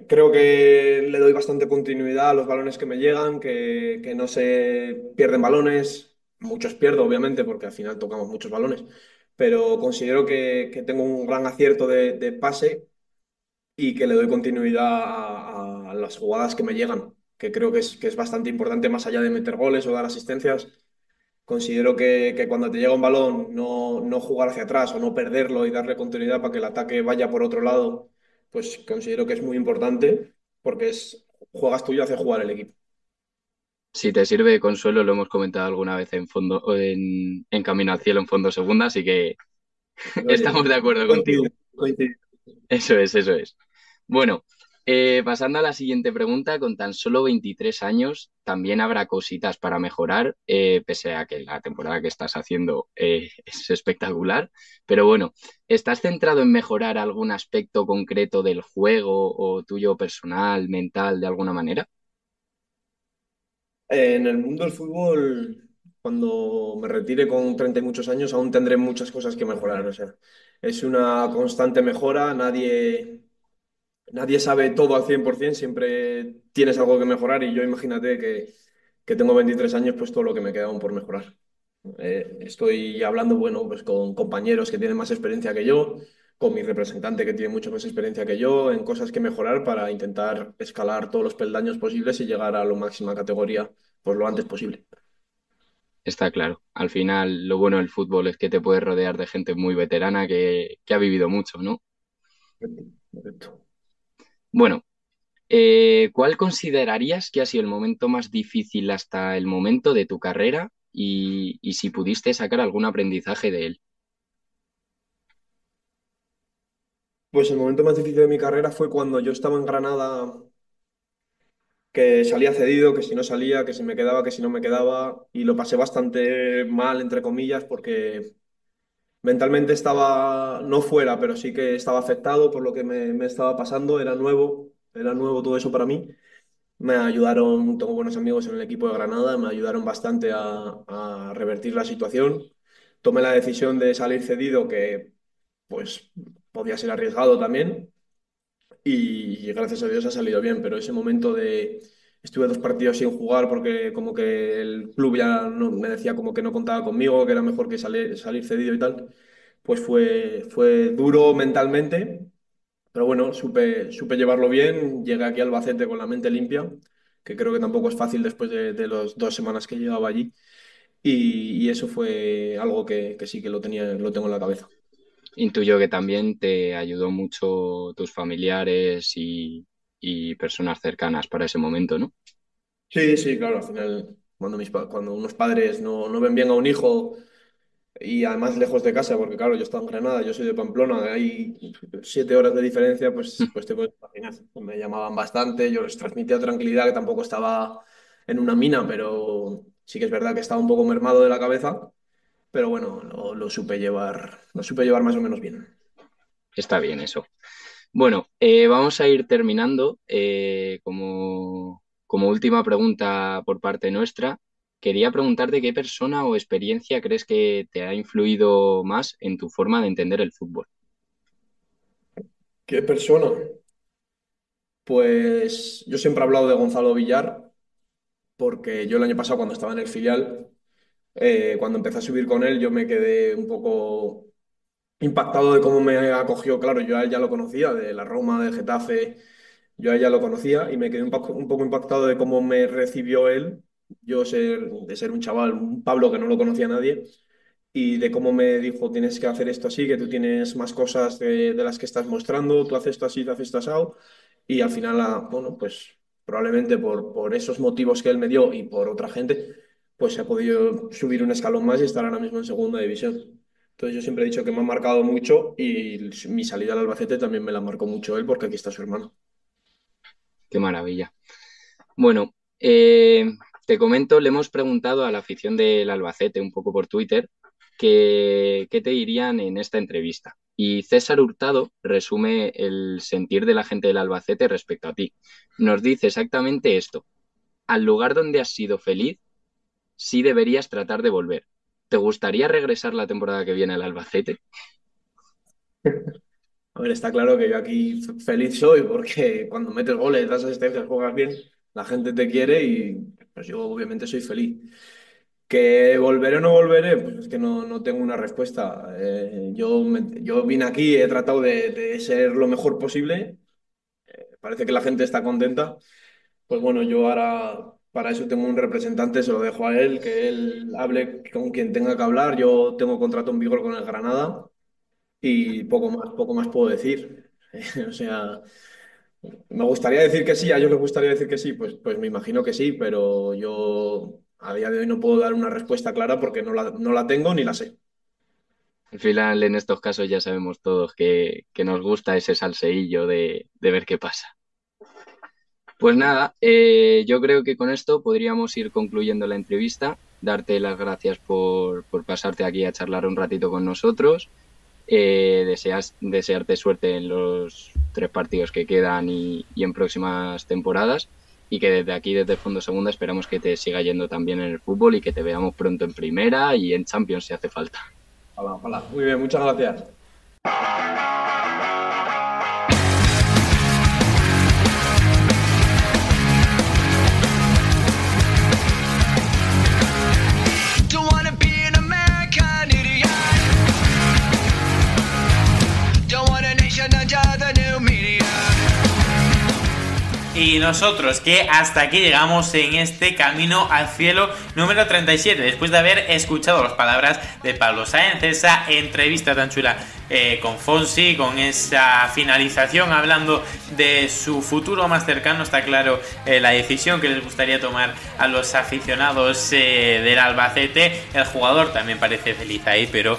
creo que le doy bastante continuidad a los balones que me llegan, que no se pierden balones. Muchos pierdo, obviamente, porque al final tocamos muchos balones. Pero considero que tengo un gran acierto de pase y que le doy continuidad a las jugadas que me llegan, que creo que es bastante importante más allá de meter goles o dar asistencias. Considero que cuando te llega un balón, no jugar hacia atrás o no perderlo y darle continuidad para que el ataque vaya por otro lado, pues considero que es muy importante porque juegas tú y hace jugar el equipo. Si te sirve de consuelo, lo hemos comentado alguna vez en fondo, o en Camino al Cielo en fondo segunda, así que Oye, estamos de acuerdo contigo. coincide, coincide. Eso es, eso es. Bueno, pasando a la siguiente pregunta, con tan solo 23 años, también habrá cositas para mejorar, pese a que la temporada que estás haciendo es espectacular. Pero bueno, ¿estás centrado en mejorar algún aspecto concreto del juego o tuyo personal, mental, de alguna manera? En el mundo del fútbol, cuando me retire con 30 y muchos años, aún tendré muchas cosas que mejorar. O sea, es una constante mejora, nadie sabe todo al 100%, siempre tienes algo que mejorar y yo imagínate que tengo 23 años, pues todo lo que me queda aún por mejorar. Estoy hablando, bueno, pues con compañeros que tienen más experiencia que yo, con mi representante que tiene mucha más experiencia que yo, en cosas que mejorar para intentar escalar todos los peldaños posibles y llegar a la máxima categoría pues lo antes posible. Está claro. Al final, lo bueno del fútbol es que te puedes rodear de gente muy veterana que ha vivido mucho, ¿no? Perfecto. Bueno, ¿cuál considerarías que ha sido el momento más difícil hasta el momento de tu carrera y si pudiste sacar algún aprendizaje de él? Pues el momento más difícil de mi carrera fue cuando yo estaba en Granada, que salía cedido, que si no salía, que si me quedaba, que si no me quedaba, y lo pasé bastante mal, entre comillas, porque mentalmente estaba no fuera, pero sí que estaba afectado por lo que me estaba pasando, era nuevo todo eso para mí. Me ayudaron, tengo buenos amigos en el equipo de Granada, me ayudaron bastante a revertir la situación. Tomé la decisión de salir cedido, que pues podía ser arriesgado también, y gracias a Dios ha salido bien, pero ese momento de... Estuve 2 partidos sin jugar porque como que el club ya me decía como que no contaba conmigo, que era mejor que salir cedido y tal, pues fue duro mentalmente, pero bueno, supe llevarlo bien, llegué aquí a Albacete con la mente limpia, que creo que tampoco es fácil después de las 2 semanas que llevaba allí, y eso fue algo que sí que lo tengo en la cabeza. Intuyo que también te ayudó mucho tus familiares y personas cercanas para ese momento, ¿no? Sí, sí, claro, al final, cuando unos padres no ven bien a un hijo y además lejos de casa, porque claro, yo estaba en Granada, yo soy de Pamplona, hay 7 horas de diferencia, pues te puedes imaginar. Me llamaban bastante, yo les transmitía tranquilidad, que tampoco estaba en una mina, pero sí que es verdad que estaba un poco mermado de la cabeza, pero bueno, lo supe llevar más o menos bien. Está bien eso. Bueno, vamos a ir terminando. Como última pregunta por parte nuestra, quería preguntarte qué persona o experiencia crees que te ha influido más en tu forma de entender el fútbol. ¿Qué persona? Pues yo siempre he hablado de Gonzalo Villar, porque yo el año pasado cuando estaba en el filial, cuando empecé a subir con él, yo me quedé un poco impactado de cómo me acogió. Claro, yo a él ya lo conocía, de la Roma, del Getafe, yo a él ya lo conocía y me quedé un poco impactado de cómo me recibió él, de ser un chaval, un Pablo que no lo conocía a nadie, y de cómo me dijo, tienes que hacer esto así, que tú tienes más cosas de las que estás mostrando, tú haces esto así, tú haces esto asado, y al final, bueno, pues probablemente por esos motivos que él me dio y por otra gente, pues se ha podido subir un escalón más y estar ahora mismo en segunda división. Entonces yo siempre he dicho que me ha marcado mucho y mi salida al Albacete también me la marcó mucho él porque aquí está su hermano. Qué maravilla. Bueno, te comento, le hemos preguntado a la afición del Albacete un poco por Twitter qué te dirían en esta entrevista. Y César Hurtado resume el sentir de la gente del Albacete respecto a ti. Nos dice exactamente esto. Al lugar donde has sido feliz, sí deberías tratar de volver. ¿Te gustaría regresar la temporada que viene al Albacete? A ver, está claro que yo aquí feliz soy porque cuando metes goles, das asistencias, juegas bien, la gente te quiere y pues yo obviamente soy feliz. ¿Que volveré o no volveré? Pues es que no tengo una respuesta. Yo vine aquí, he tratado de ser lo mejor posible. Parece que la gente está contenta. Pues bueno, yo ahora para eso tengo un representante, se lo dejo a él, que él hable con quien tenga que hablar. Yo tengo contrato en vigor con el Granada y poco más puedo decir. O sea, me gustaría decir que sí, a ellos les gustaría decir que sí, pues me imagino que sí, pero yo a día de hoy no puedo dar una respuesta clara porque no la tengo ni la sé. Al final, en estos casos ya sabemos todos que nos gusta ese salseillo de ver qué pasa. Pues nada, yo creo que con esto podríamos ir concluyendo la entrevista. Darte las gracias por pasarte aquí a charlar un ratito con nosotros. Desearte suerte en los 3 partidos que quedan y en próximas temporadas. Y que desde aquí, desde Fondo Segunda, esperamos que te siga yendo también en el fútbol y que te veamos pronto en Primera y en Champions si hace falta. Hola, hola. Muy bien, muchas gracias. Y nosotros que hasta aquí llegamos en este Camino al Cielo número 37, después de haber escuchado las palabras de Pablo Sáenz, esa entrevista tan chula con Fonsi, con esa finalización hablando de su futuro más cercano. Está claro la decisión que les gustaría tomar a los aficionados del Albacete. El jugador también parece feliz ahí, pero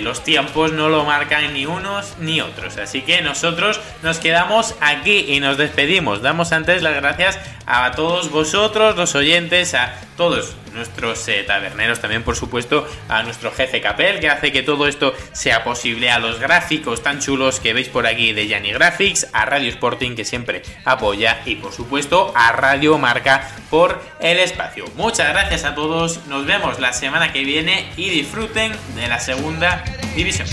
los tiempos no lo marcan ni unos ni otros, así que nosotros nos quedamos aquí y nos despedimos. Damos antes las gracias a todos vosotros, los oyentes, a todos nuestros taberneros, también por supuesto a nuestro jefe Capel, que hace que todo esto sea posible, a los gráficos tan chulos que veis por aquí de Yanni Graphics, a Radio Sporting, que siempre apoya, y por supuesto a Radio Marca por el espacio. Muchas gracias a todos, nos vemos la semana que viene y disfruten de la segunda división.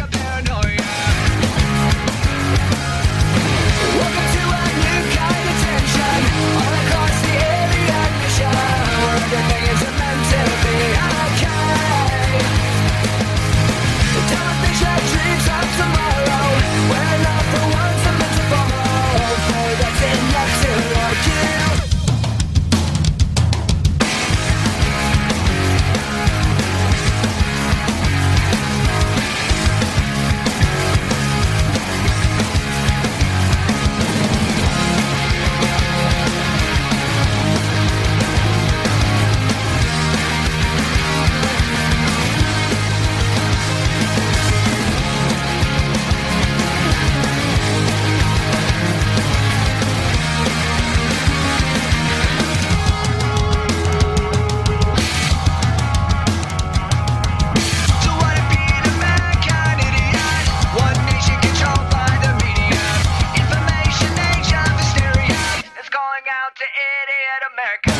out to idiot America.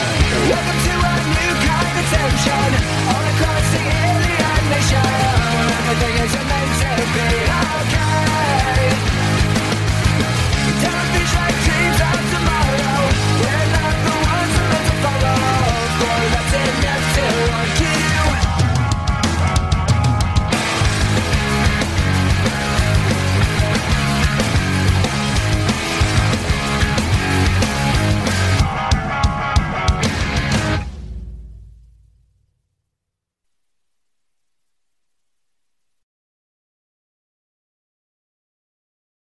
Welcome to a new kind of tension.